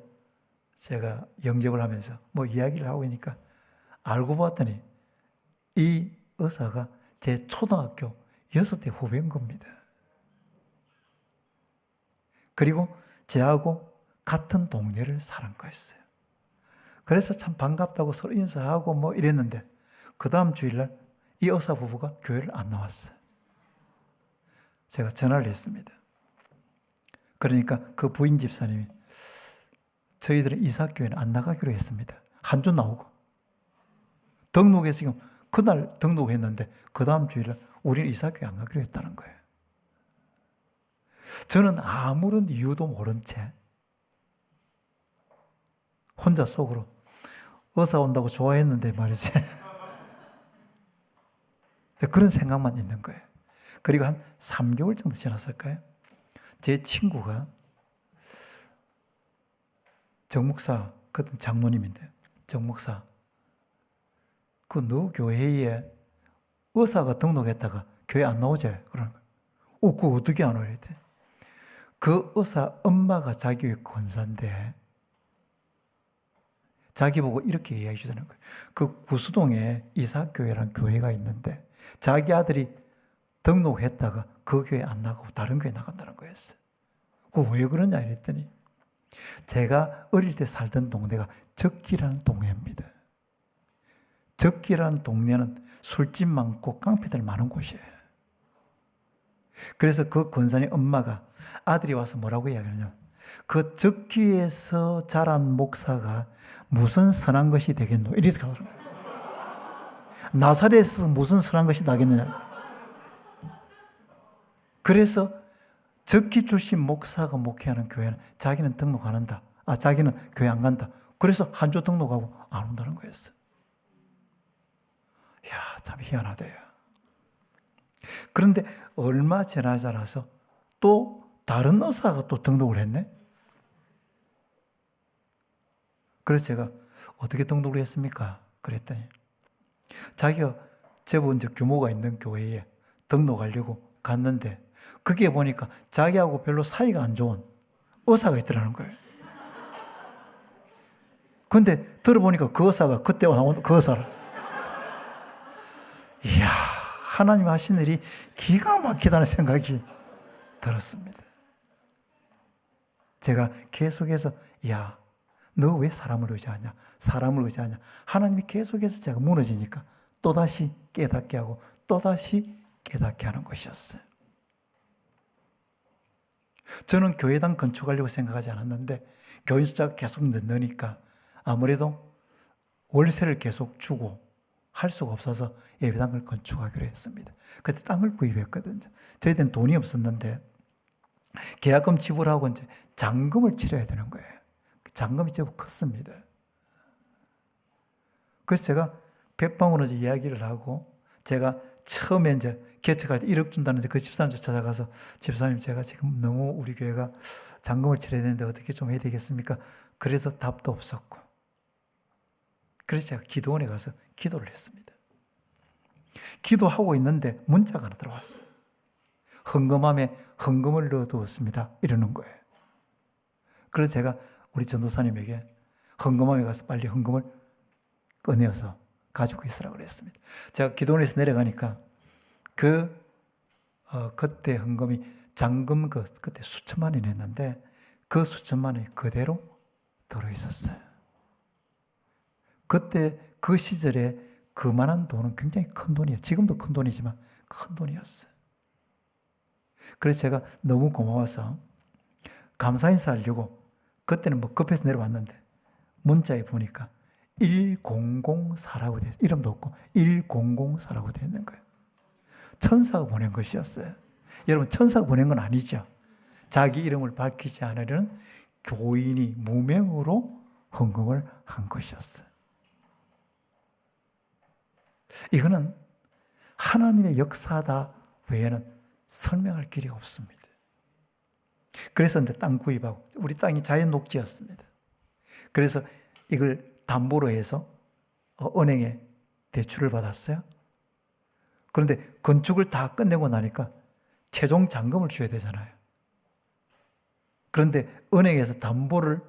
제가 영접을 하면서 뭐 이야기를 하고 있으니까 알고 봤더니 이 의사가 제 초등학교 6대 후배인 겁니다. 그리고 저하고 같은 동네를 사는 거였어요. 그래서 참 반갑다고 서로 인사하고 뭐 이랬는데 그 다음 주일날 이 의사 부부가 교회를 안 나왔어요. 제가 전화를 했습니다. 그러니까 그 부인 집사님이 저희들은 이사교회는 안 나가기로 했습니다. 한 주 나오고 등록해서 지금 그날 등록했는데 그 다음 주일날 우리는 이사교회 안 가기로 했다는 거예요. 저는 아무런 이유도 모른 채 혼자 속으로 의사 온다고 좋아했는데 말이지. 그런 생각만 있는 거예요. 그리고 한 3개월 정도 지났을까요? 제 친구가 정목사, 그때 장로님인데 정목사, 그 너 교회에 의사가 등록했다가 교회 안 나오지? 그러는 거예요. 그거 어떻게 안 오랬지? 그 의사 엄마가 자기 교회 권사인데 자기 보고 이렇게 이야기해 주는 거예요. 그 구수동에 이사교회라는 교회가 있는데 자기 아들이 등록했다가 그 교회 안 나가고 다른 교회 나간다는 거였어요. 그거 왜 그러냐 이랬더니 제가 어릴 때 살던 동네가 적기라는 동네입니다. 적기라는 동네는 술집 많고 깡패들 많은 곳이에요. 그래서 그 권사님 엄마가 아들이 와서 뭐라고 이야기하냐면 그 적기에서 자란 목사가 무슨 선한 것이 되겠노? 이래서 그러더라고요. 나사렛에서 무슨 선한 것이 나겠느냐. 그래서 적기 출신 목사가 목회하는 교회는 자기는 등록 안 한다. 자기는 교회 안 간다. 그래서 한 주 등록하고 안 온다는 거였어요. 이야, 참 희한하대요. 그런데 얼마 지나지 않아서 또 다른 의사가 또 등록을 했네. 그래서 제가 어떻게 등록을 했습니까? 그랬더니 자기가 제법 이제 규모가 있는 교회에 등록하려고 갔는데 그게 보니까 자기하고 별로 사이가 안 좋은 의사가 있더라는 거예요. 근데 들어보니까 그 의사가 그때 나온 그 의사라. 이야, 하나님 하신 일이 기가 막히다는 생각이 들었습니다. 제가 계속해서 야, 너 왜 사람을 의지하냐? 사람을 의지하냐? 하나님이 계속해서 제가 무너지니까 또다시 깨닫게 하고 또다시 깨닫게 하는 것이었어요. 저는 교회당 건축하려고 생각하지 않았는데 교인 숫자가 계속 늘으니까 아무래도 월세를 계속 주고 할 수가 없어서 예배당을 건축하기로 했습니다. 그때 땅을 구입했거든요. 저희들은 돈이 없었는데 계약금 지불하고 이제 잔금을 치러야 되는 거예요. 잔금이 제법 컸습니다. 그래서 제가 백방으로 이야기를 하고 제가 처음에 이제 개척할 때 1억 준다는데 그 집사님 찾아가서 집사님 제가 지금 너무 우리 교회가 잔금을 치러야 되는데 어떻게 좀 해야 되겠습니까? 그래서 답도 없었고 그래서 제가 기도원에 가서 기도를 했습니다. 기도하고 있는데 문자가 하나 들어왔어요. 헌금함에 헌금을 넣어두었습니다. 이러는 거예요. 그래서 제가 우리 전도사님에게 헌금함에 가서 빨리 헌금을 꺼내어서 가지고 있으라고 그랬습니다. 제가 기도원에서 내려가니까 그때 헌금이 잔금 그때 수천만 원이 냈는데 그 수천만 원이 그대로 들어있었어요. 그때 그 시절에 그만한 돈은 굉장히 큰 돈이에요. 지금도 큰 돈이지만 큰 돈이었어요. 그래서 제가 너무 고마워서 감사 인사하려고 그때는 뭐 급해서 내려왔는데 문자에 보니까 1004라고 돼 있어요. 이름도 없고 1004라고 되어 있는 거예요. 천사가 보낸 것이었어요. 여러분 천사가 보낸 건 아니죠. 자기 이름을 밝히지 않으려는 교인이 무명으로 헌금을 한 것이었어요. 이거는 하나님의 역사다 외에는 설명할 길이 없습니다. 그래서 이제 땅 구입하고 우리 땅이 자연 녹지였습니다. 그래서 이걸 담보로 해서 은행에 대출을 받았어요. 그런데 건축을 다 끝내고 나니까 최종 잔금을 줘야 되잖아요. 그런데 은행에서 담보를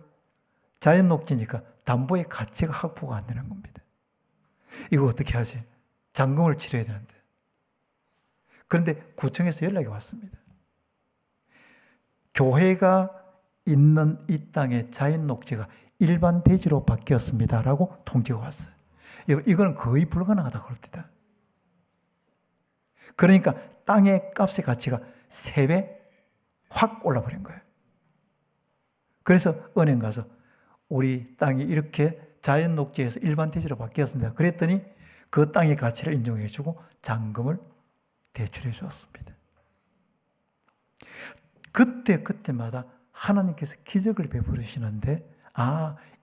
자연 녹지니까 담보의 가치가 확보가 안 되는 겁니다. 이거 어떻게 하지? 잔금을 치러야 되는데. 그런데 구청에서 연락이 왔습니다. 교회가 있는 이 땅의 자연 녹지가 일반 대지로 바뀌었습니다라고 통계가 왔어요. 이거는 거의 불가능하다고 합니다. 그러니까 땅의 값의 가치가 3배 확 올라버린 거예요. 그래서 은행 가서 우리 땅이 이렇게 자연 녹지에서 일반 대지로 바뀌었습니다. 그랬더니 그 땅의 가치를 인정해 주고 잔금을 대출해 주었습니다. 그때마다 하나님께서 기적을 베풀으시는데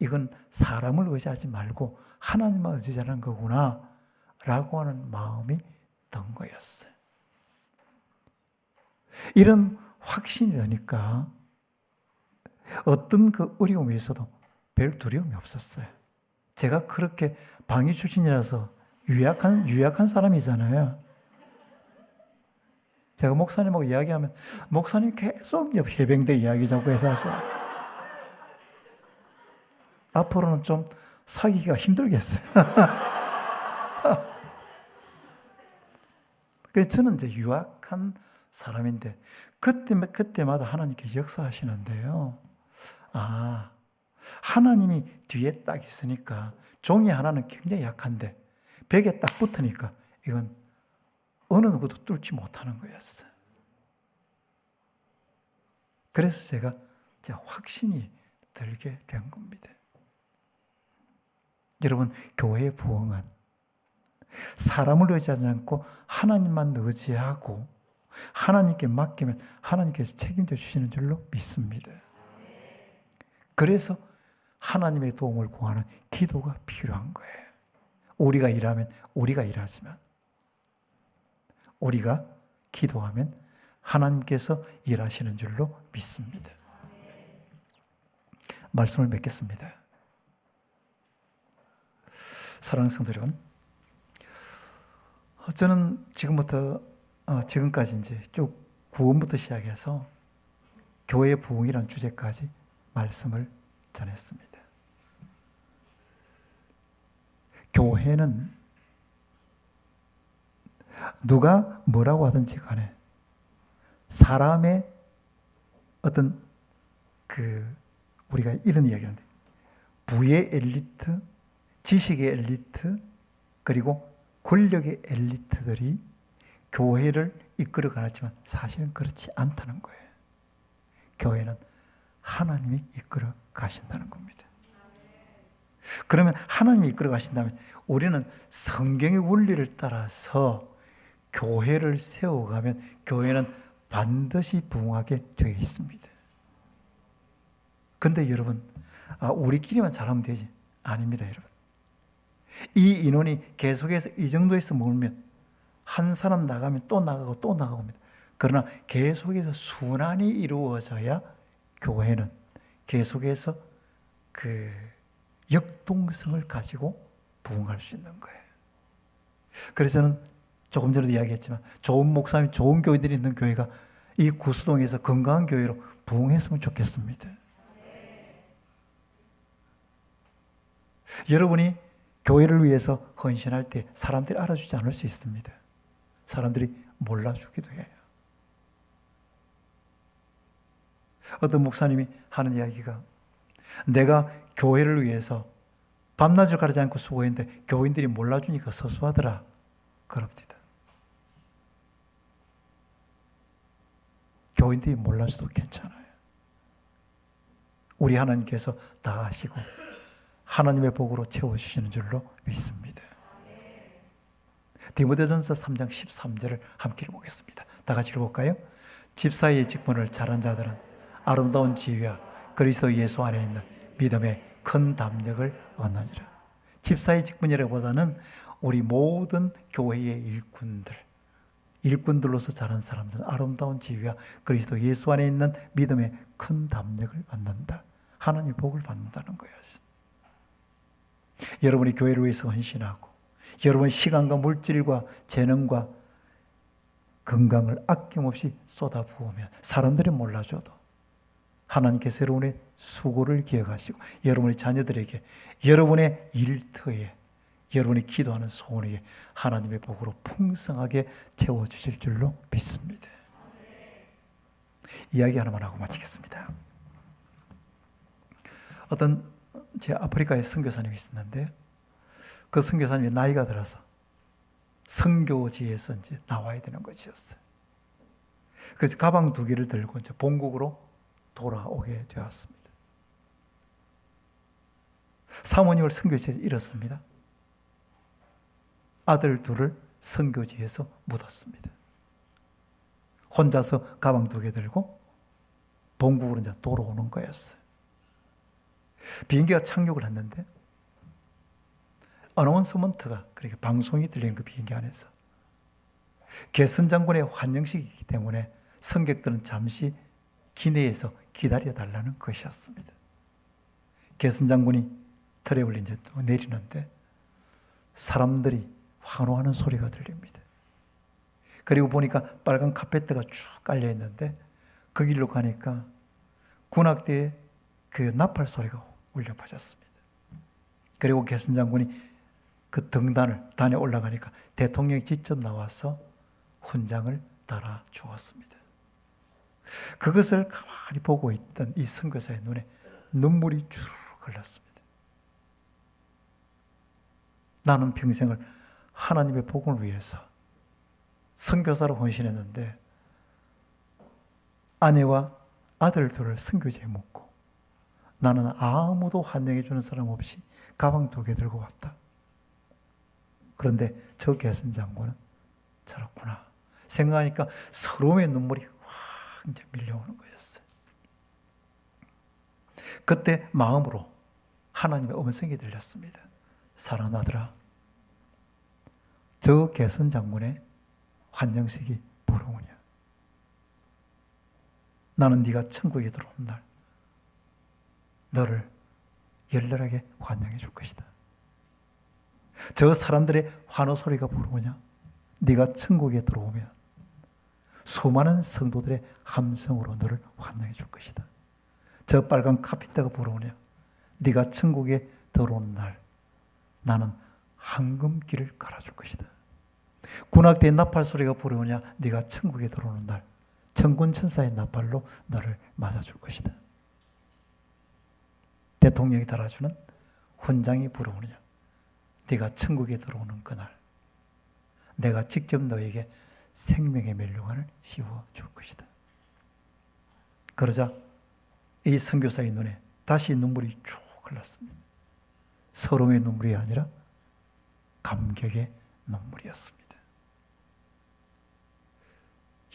이건 사람을 의지하지 말고 하나님만 의지하는 거구나 라고 하는 마음이 든 거였어요. 이런 확신이 되니까 어떤 그 어려움에서도 별 두려움이 없었어요. 제가 그렇게 방위 출신이라서 유약한 사람이잖아요. 제가 목사님하고 이야기하면 목사님 계속 해병대 이야기 자꾸 해서 앞으로는 좀 사귀기가 힘들겠어요. 그래서 저는 이제 유약한 사람인데 그때마다 하나님께 역사하시는데요. 하나님이 뒤에 딱 있으니까 종이 하나는 굉장히 약한데 벽에 딱 붙으니까 이건 어느 누구도 뚫지 못하는 거였어요. 그래서 제가 확신이 들게 된 겁니다. 여러분, 교회의 부흥은 사람을 의지하지 않고 하나님만 의지하고 하나님께 맡기면 하나님께서 책임져 주시는 줄로 믿습니다. 그래서 하나님의 도움을 구하는 기도가 필요한 거예요. 우리가 일하면 우리가 일하지만 우리가 기도하면 하나님께서 일하시는 줄로 믿습니다. 말씀을 맺겠습니다. 사랑하는 성도 여러분, 저는 지금까지 이제 쭉 구원부터 시작해서 교회의 부흥이라는 주제까지 말씀을 전했습니다. 교회는 누가 뭐라고 하든지 간에 사람의 어떤 우리가 이런 이야기를 하는데 부의 엘리트, 지식의 엘리트, 그리고 권력의 엘리트들이 교회를 이끌어 가지만 사실은 그렇지 않다는 거예요. 교회는 하나님이 이끌어 가신다는 겁니다. 그러면 하나님이 이끌어 가신다면 우리는 성경의 원리를 따라서 교회를 세워가면 교회는 반드시 부흥하게 되어 있습니다. 근데 여러분, 우리끼리만 잘하면 되지? 아닙니다, 여러분. 이 인원이 계속해서 이 정도에서 모으면 한 사람 나가면 또 나가고 또 나가고입니다. 그러나 계속해서 순환이 이루어져야 교회는 계속해서 그 역동성을 가지고 부흥할 수 있는 거예요. 그래서 저는 조금 전에도 이야기했지만 좋은 목사님, 좋은 교회들이 있는 교회가 이 구수동에서 건강한 교회로 부흥했으면 좋겠습니다. 여러분이 교회를 위해서 헌신할 때 사람들이 알아주지 않을 수 있습니다. 사람들이 몰라주기도 해요. 어떤 목사님이 하는 이야기가 내가 교회를 위해서 밤낮을 가리지 않고 수고했는데 교인들이 몰라주니까 서수하더라 그럽니다. 교인들이 몰라줘도 괜찮아요. 우리 하나님께서 다 아시고 하나님의 복으로 채워주시는 줄로 믿습니다. 디모데전서 3장 13절을 함께 읽어보겠습니다. 다 같이 읽어볼까요? 집사의 직분을 잘한 자들은 아름다운 지위와 그리스도 예수 안에 있는 믿음의 큰 담력을 얻느니라. 집사의 직분이라기보다는 우리 모든 교회의 일꾼들로서 자란 사람들은 아름다운 지위와 그리스도 예수 안에 있는 믿음의 큰 담력을 얻는다. 하나님의 복을 받는다는 거였어요. 여러분이 교회를 위해서 헌신하고 여러분의 시간과 물질과 재능과 건강을 아낌없이 쏟아부으면 사람들이 몰라줘도 하나님께서 여러분의 수고를 기억하시고 여러분의 자녀들에게 여러분의 일터에 여러분이 기도하는 소원에 하나님의 복으로 풍성하게 채워주실 줄로 믿습니다. 이야기 하나만 하고 마치겠습니다. 어떤 제 아프리카의 선교사님이 있었는데 그 선교사님이 나이가 들어서 선교지에서 이제 나와야 되는 것이었어요. 그래서 가방 2개를 들고 이제 본국으로 돌아오게 되었습니다. 사모님을 선교지에서 잃었습니다. 아들 2를 선교지에서 묻었습니다. 혼자서 가방 2개 들고 본국으로 이제 돌아오는 거였어요. 비행기가 착륙을 했는데 어나운서먼트가 그렇게 방송이 들리는 그 비행기 안에서 개선 장군의 환영식이기 때문에 승객들은 잠시 기내에서 기다려달라는 것이었습니다. 개선 장군이 트래블 이제 또 내리는데 사람들이 환호하는 소리가 들립니다. 그리고 보니까 빨간 카페트가 쭉 깔려 있는데 그 길로 가니까 군악대의 그 나팔 소리가 울려 퍼졌습니다. 그리고 개선 장군이 그 단에 올라가니까 대통령이 직접 나와서 훈장을 달아 주었습니다. 그것을 가만히 보고 있던 이 선교사의 눈에 눈물이 주르르 흘렀습니다. 나는 평생을 하나님의 복음을 위해서 선교사로 헌신했는데 아내와 아들 2을 선교지에 묻고 나는 아무도 환영해 주는 사람 없이 가방 2개 들고 왔다. 그런데 저 개선 장군은 저렇구나 생각하니까 서러움의 눈물이 확 이제 밀려오는 거였어요. 그때 마음으로 하나님의 음성이 들렸습니다. 사랑하는 아들아, 저 개선 장군의 환영식이 부러우냐? 나는 네가 천국에 들어오는 날 너를 열렬하게 환영해 줄 것이다. 저 사람들의 환호 소리가 부르냐? 네가 천국에 들어오면 수많은 성도들의 함성으로 너를 환영해 줄 것이다. 저 빨간 카피트가 부르냐? 네가 천국에 들어오는 날 나는 황금길을 갈아줄 것이다. 군악대의 나팔 소리가 부르냐? 네가 천국에 들어오는 날 천군 천사의 나팔로 너를 맞아줄 것이다. 대통령이 달아주는 훈장이 부러우느냐? 네가 천국에 들어오는 그날 내가 직접 너에게 생명의 멸류관을 씌워줄 것이다. 그러자 이 선교사의 눈에 다시 눈물이 쭉 흘렀습니다. 서러움의 눈물이 아니라 감격의 눈물이었습니다.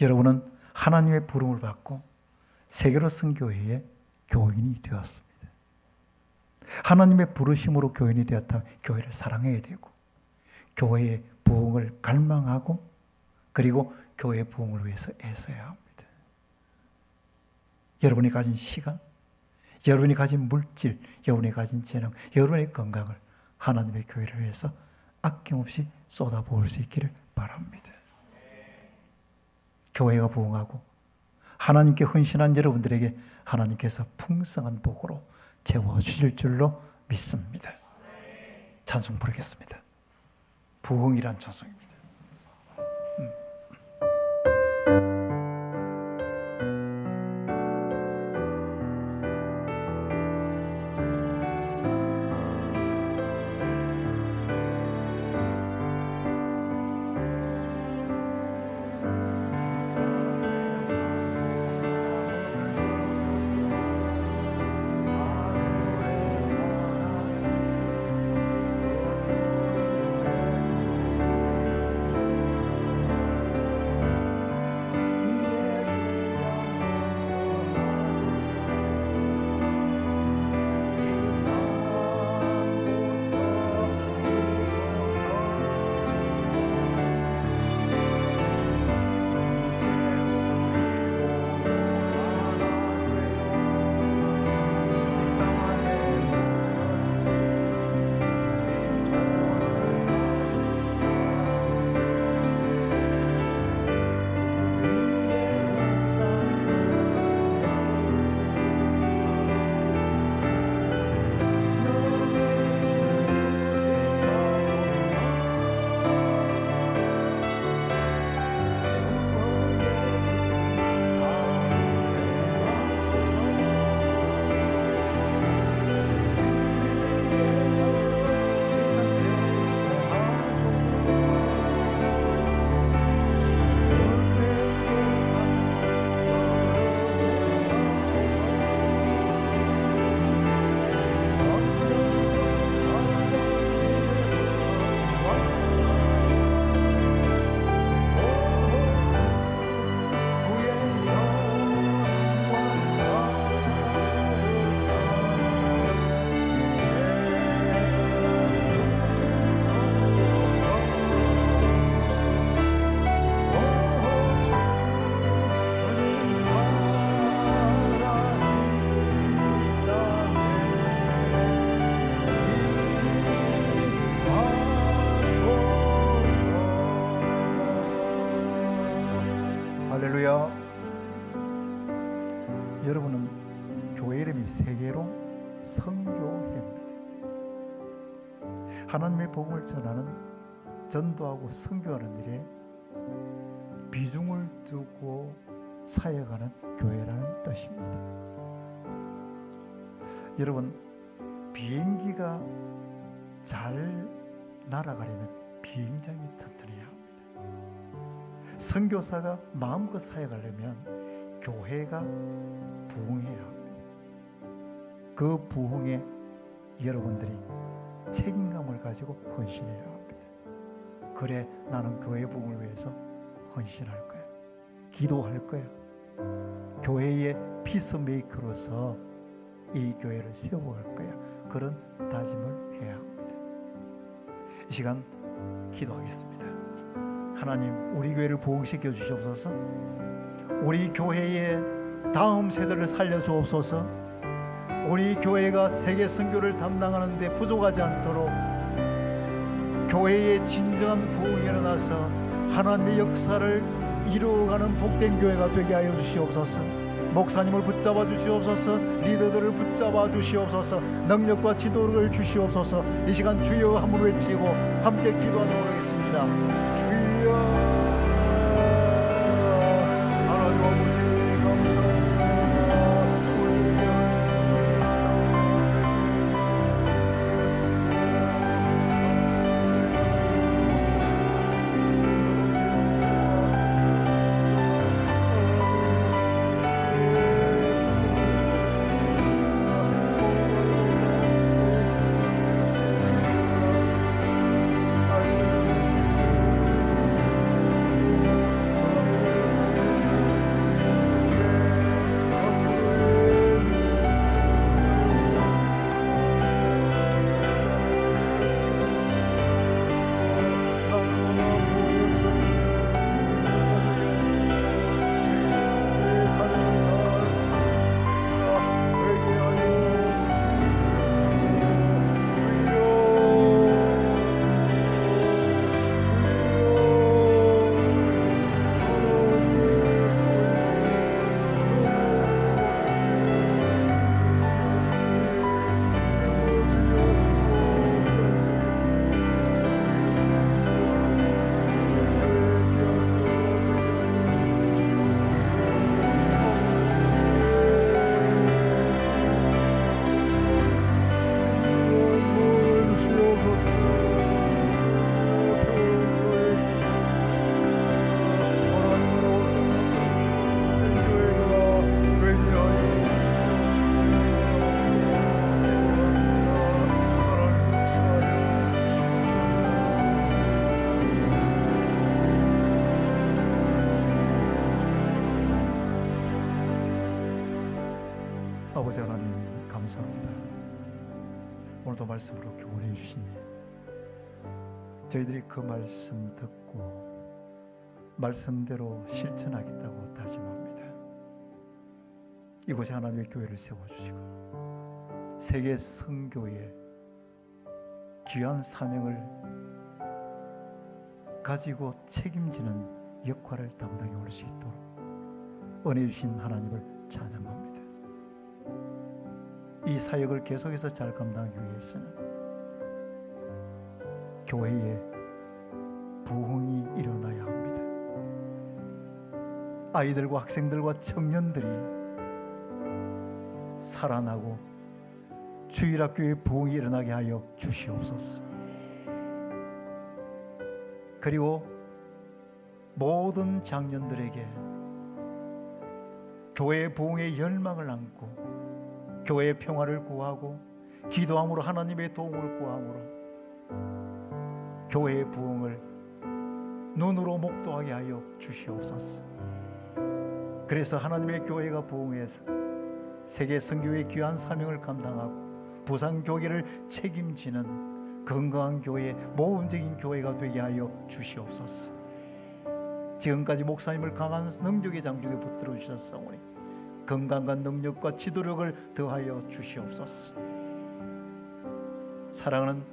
여러분은 하나님의 부름을 받고 세계로 선교회의 교인이 되었습니다. 하나님의 부르심으로 교인이 되었다면 교회를 사랑해야 되고 교회의 부흥을 갈망하고 그리고 교회의 부흥을 위해서 애써야 합니다. 여러분이 가진 시간, 여러분이 가진 물질, 여러분이 가진 재능, 여러분의 건강을 하나님의 교회를 위해서 아낌없이 쏟아부을 수 있기를 바랍니다. 교회가 부흥하고 하나님께 헌신한 여러분들에게 하나님께서 풍성한 복으로 채워주실 줄로 믿습니다. 찬송 부르겠습니다. 부흥이란 찬송입니다. 할렐루야. 여러분은 교회 이름이 세계로 선교회입니다. 하나님의 복음을 전하는, 전도하고 선교하는 일에 비중을 두고 사역하는 교회라는 뜻입니다. 여러분, 비행기가 잘 날아가려면 비행장이 튼튼해야 합니다. 선교사가 마음껏 사역하려면 교회가 부흥해야 합니다. 그 부흥에 여러분들이 책임감을 가지고 헌신해야 합니다. 그래, 나는 교회 부흥을 위해서 헌신할 거야, 기도할 거야, 교회의 피스메이커로서 이 교회를 세워갈 거야, 그런 다짐을 해야 합니다. 이 시간 기도하겠습니다. 하나님, 우리 교회를 부흥시켜 주시옵소서. 우리 교회의 다음 세대를 살려주옵소서. 우리 교회가 세계 선교를 담당하는 데 부족하지 않도록 교회의 진정한 부흥이 일어나서 하나님의 역사를 이루어가는 복된 교회가 되게 하여 주시옵소서. 목사님을 붙잡아 주시옵소서. 리더들을 붙잡아 주시옵소서. 능력과 지도를 주시옵소서. 이 시간 주여 한번 외치고 함께 기도하도록 하겠습니다. 주여, 하나님 아버지 감사합니다. 우리에게 아버지 하나님 감사합니다. 오늘도 말씀으로 교훈해 주시니 저희들이 그 말씀 듣고 말씀대로 실천하겠다고 다짐합니다. 이곳에 하나님의 교회를 세워주시고 세계 선교의 귀한 사명을 가지고 책임지는 역할을 담당해 올 수 있도록 은혜 주신 하나님을 찬양합니다. 이 사역을 계속해서 잘 감당하기 위해서는 교회에 부흥이 일어나야 합니다. 아이들과 학생들과 청년들이 살아나고 주일학교에 부흥이 일어나게 하여 주시옵소서. 그리고 모든 장년들에게 교회의 부흥의 열망을 안고 교회의 평화를 구하고 기도함으로 하나님의 도움을 구함으로 교회의 부흥을 눈으로 목도하게 하여 주시옵소서. 그래서 하나님의 교회가 부흥해서 세계 선교의 귀한 사명을 감당하고 부산 교회를 책임지는 건강한 교회, 모범적인 교회가 되게 하여 주시옵소서. 지금까지 목사님을 강한 능력의 장중에 붙들어 주셨사오니 건강과 능력과 지도력을 더하여 주시옵소서. 사랑하는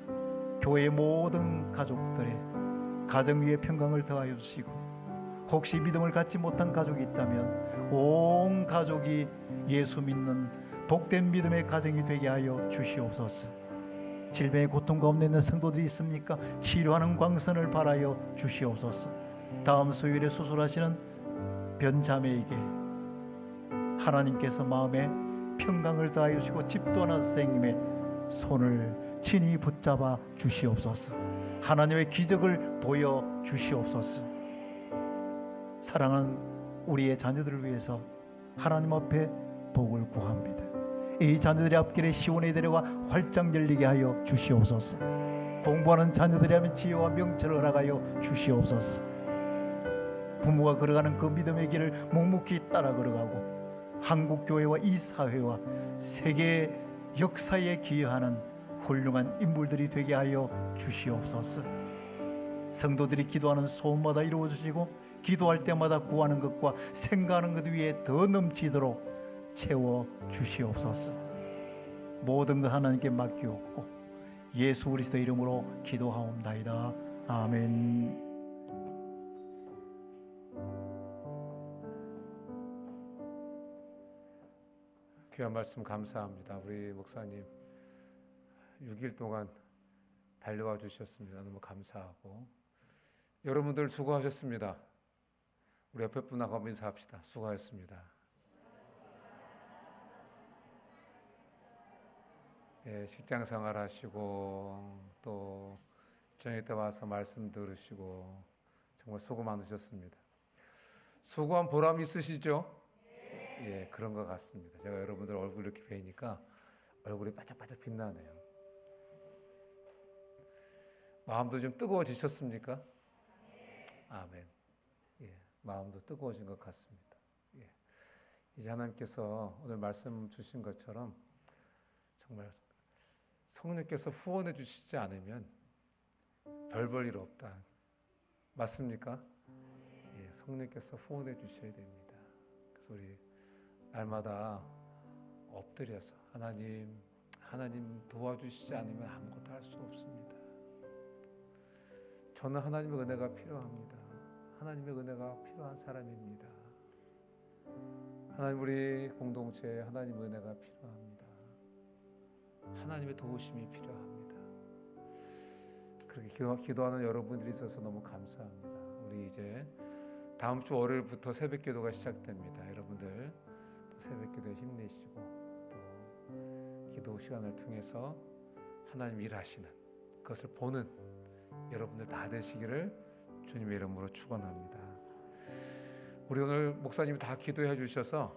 교회의 모든 가족들의 가정 위에 평강을 더하여 주시고 혹시 믿음을 갖지 못한 가족이 있다면 온 가족이 예수 믿는 복된 믿음의 가정이 되게 하여 주시옵소서. 질병의 고통 가운데 있는 성도들이 있습니까? 치료하는 광선을 바라여 주시옵소서. 다음 수요일에 수술하시는 변자매에게 하나님께서 마음에 평강을 더하여 주시고 집도하는 선생님의 손을 친히 붙잡아 주시옵소서. 하나님의 기적을 보여 주시옵소서. 사랑하는 우리의 자녀들을 위해서 하나님 앞에 복을 구합니다. 이 자녀들의 앞길에 시온의 대로가 활짝 열리게 하여 주시옵소서. 공부하는 자녀들이라면 지혜와 명철을 허락하여 주시옵소서. 부모가 걸어가는 그 믿음의 길을 묵묵히 따라 걸어가고 한국교회와 이 사회와 세계 역사에 기여하는 훌륭한 인물들이 되게 하여 주시옵소서. 성도들이 기도하는 소원마다 이루어주시고 기도할 때마다 구하는 것과 생각하는 것 위에 더 넘치도록 채워 주시옵소서. 모든 것 하나님께 맡기옵고 예수 그리스도 이름으로 기도하옵나이다. 아멘. 귀한 말씀 감사합니다. 우리 목사님 6일 동안 달려와 주셨습니다. 너무 감사하고 여러분들 수고하셨습니다. 우리 옆에 분하고 인사합시다. 수고하셨습니다. 예, 직장 생활 하시고 또 저녁 때 와서 말씀 들으시고 정말 수고 많으셨습니다. 수고한 보람 있으시죠? 예, 그런 것 같습니다. 제가 여러분들 얼굴 이렇게 뵈니까 얼굴이 반짝반짝 빛나네요. 마음도 좀 뜨거워지셨습니까? 아멘. 예, 마음도 뜨거워진 것 같습니다. 예, 이제 하나님께서 오늘 말씀 주신 것처럼 정말 성령께서 후원해 주시지 않으면 별 볼 일 없다. 맞습니까? 예, 성령께서 후원해 주셔야 됩니다. 그래서 우리 날마다 엎드려서 하나님 도와주시지 않으면 아무것도 할 수 없습니다. 저는 하나님의 은혜가 필요합니다. 하나님의 은혜가 필요한 사람입니다. 하나님 우리 공동체에 하나님의 은혜가 필요합니다. 하나님의 도우심이 필요합니다. 그렇게 기도하는 여러분들이 있어서 너무 감사합니다. 우리 이제 다음 주 월요일부터 새벽 기도가 시작됩니다. 여러분들 또 새벽 기도에 힘내시고 또 기도 시간을 통해서 하나님 일하시는 그것을 보는 여러분들 다 되시기를 주님의 이름으로 축원합니다. 우리 오늘 목사님이 다 기도해 주셔서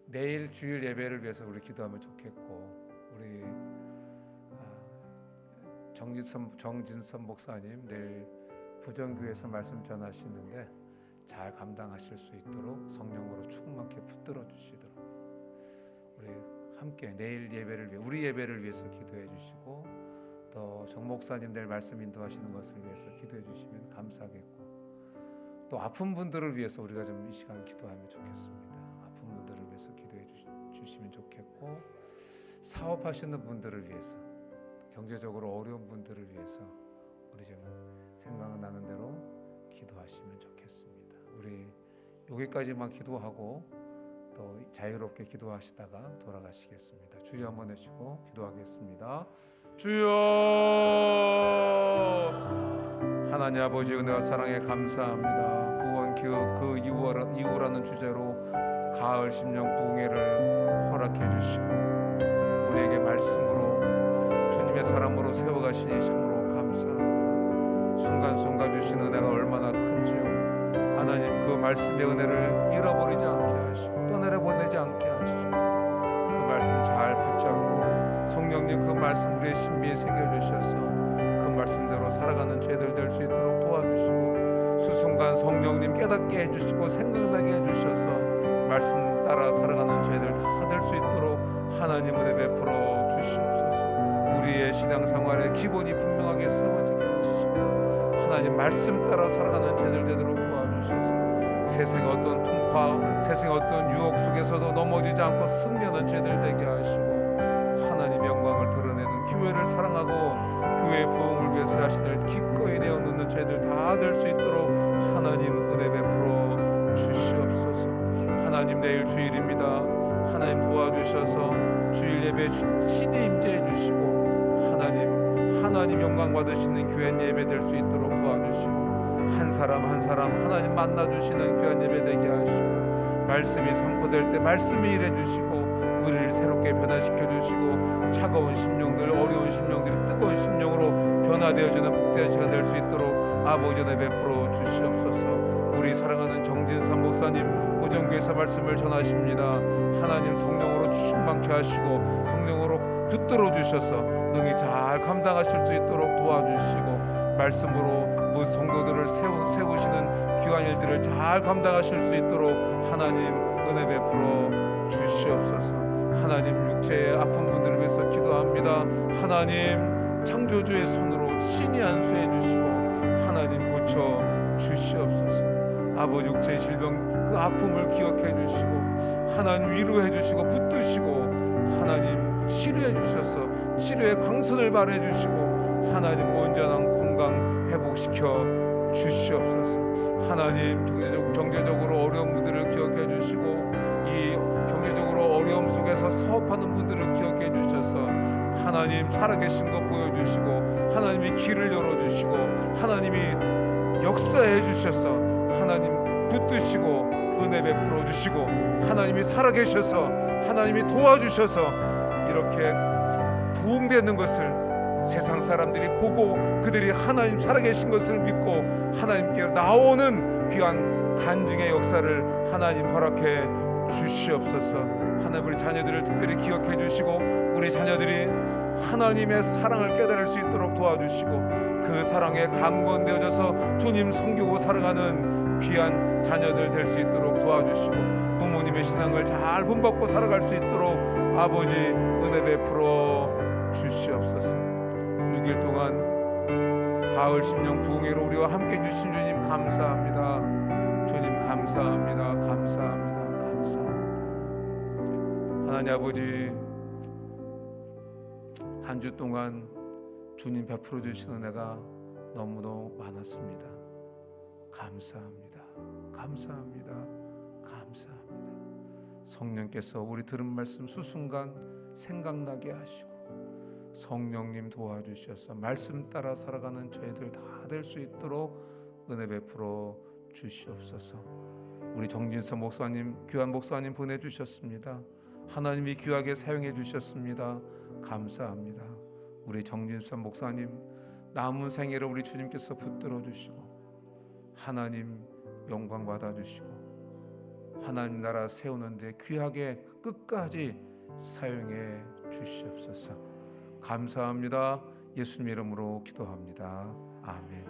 내일 주일 예배를 위해서 우리 기도하면 좋겠고 우리 정진선 목사님 내일 부정교회에서 말씀 전하시는데 잘 감당하실 수 있도록 성령으로 충만케 붙들어 주시도록 우리 함께 내일 예배를 위해 우리 예배를 위해서 기도해 주시고 또 정 목사님 내일 말씀 인도하시는 것을 위해서 기도해 주시면 감사하겠고 또 아픈 분들을 위해서 우리가 좀 이 시간 기도하면 좋겠습니다. 아픈 분들을 위해서 기도해 주시면 좋겠고 사업하시는 분들을 위해서 경제적으로 어려운 분들을 위해서 우리 좀 생각나는 대로 기도하시면 좋겠습니다. 우리 여기까지만 기도하고 또 자유롭게 기도하시다가 돌아가시겠습니다. 주여 한번 해주시고 기도하겠습니다. 주여 하나님 아버지 은혜와 사랑에 감사합니다. 구원 기억 그 이후라는 주제로 가을 심령 부흥회를 허락해 주시고 우리에게 말씀으로 주님의 사람으로 세워가시니 참으로 감사합니다. 순간순간 주신 은혜가 얼마나 큰지요. 하나님 그 말씀의 은혜를 잃어버리지 않게 하시고 떠내려보내지 않게 하시고 그 말씀 잘 붙잡고 성령님 그 말씀 우리의 신비에 새겨주셔서 그 말씀대로 살아가는 죄들 될 수 있도록 도와주시고 수순간 성령님 깨닫게 해주시고 생각나게 해주셔서 말씀 따라 살아가는 죄들 다 될 수 있도록 하나님 은혜 베풀어 주시옵소서. 우리의 신앙생활의 기본이 분명하게 세워지게 하시고 하나님 말씀 따라 살아가는 죄들 되도록 도와주셔서 세상의 어떤 풍파 세상의 어떤 유혹 속에서도 넘어지지 않고 승리하는 죄들 되게 하시고 하나님 영광을 드러내는 교회를 사랑하고 교회 부흥을 위해서 자신을 기꺼이 내어놓는 죄들 다 될 수 있도록 하나님 친히 임재해 주시고 하나님 영광 받으시는 귀한 예배 될 수 있도록 도와주시고 한 사람 한 사람 하나님 만나 주시는 귀한 예배 되게 하시고 말씀이 선포될 때 말씀이 일해 주시고 우리를 새롭게 변화시켜 주시고 차가운 심령들 어려운 심령들이 뜨거운 심령으로 변화되어지는 복된 시간 될 수 있도록 아버지 은혜 베풀어 주시옵소서. 우리 사랑하는 정진선 목사님 부정교회에서 말씀을 전하십니다. 하나님 성령으로 충만케 하시고 성령으로 붙들어 주셔서 능히 잘 감당하실 수 있도록 도와주시고 말씀으로 성도들을 세우시는 귀한 일들을 잘 감당하실 수 있도록 하나님 은혜 베풀어 주시옵소서. 하나님 육체의 아픈 분들을 위해서 기도합니다. 하나님 창조주의 손으로 친히 안수해 주시고 하나님 고쳐 주시옵소서. 아버지 육체의 질병 그 아픔을 기억해 주시고 하나님 위로해 주시고 붙드시고 하나님 치료해 주셔서 치료의 광선을 발해 주시고 하나님 온전한 건강 회복시켜 주시옵소서. 하나님 경제적으로 어려운 분들을 기억해 주시고 이 경제적으로 어려움 속에서 사업하는 분들을 기억해 주셔서 하나님 살아계신 거 보여주시고 하나님이 길을 열어주시고 하나님이 역사해 주셔서 하나님 붙드시고 은혜 베풀어 주시고 하나님이 살아계셔서 하나님이 도와주셔서 이렇게 부흥되는 것을 세상 사람들이 보고 그들이 하나님 살아계신 것을 믿고 하나님께 나오는 귀한 간증의 역사를 하나님 허락해 주시옵소서. 하나님 우리 자녀들을 특별히 기억해 주시고 우리 자녀들이 하나님의 사랑을 깨달을 수 있도록 도와주시고 그 사랑에 감건되어져서 주님 섬기고 사랑하는 귀한 자녀들 될 수 있도록 도와주시고 부모님의 신앙을 잘 본받고 살아갈 수 있도록 아버지 은혜 베풀어 주시옵소서. 6일 동안 가을 심령 부흥회로 우리와 함께 주신 주님 감사합니다. 주님 감사합니다. 감사합니다. 감사합니다. 하나님 아버지 한 주 동안 주님 베풀어 주신 은혜가 너무도 많았습니다. 감사합니다. 감사합니다. 감사합니다. 성령께서 우리 들은 말씀 수순간 생각나게 하시고 성령님 도와주셔서 말씀 따라 살아가는 저희들 다 될 수 있도록 은혜 베풀어 주시옵소서. 우리 정진선 목사님 귀한 목사님 보내주셨습니다. 하나님이 귀하게 사용해 주셨습니다. 감사합니다. 우리 정진선 목사님 남은 생애를 우리 주님께서 붙들어 주시고 하나님 영광 받아 주시고 하나님 나라 세우는데 귀하게 끝까지 사용해 주시옵소서. 감사합니다. 예수님 이름으로 기도합니다. 아멘.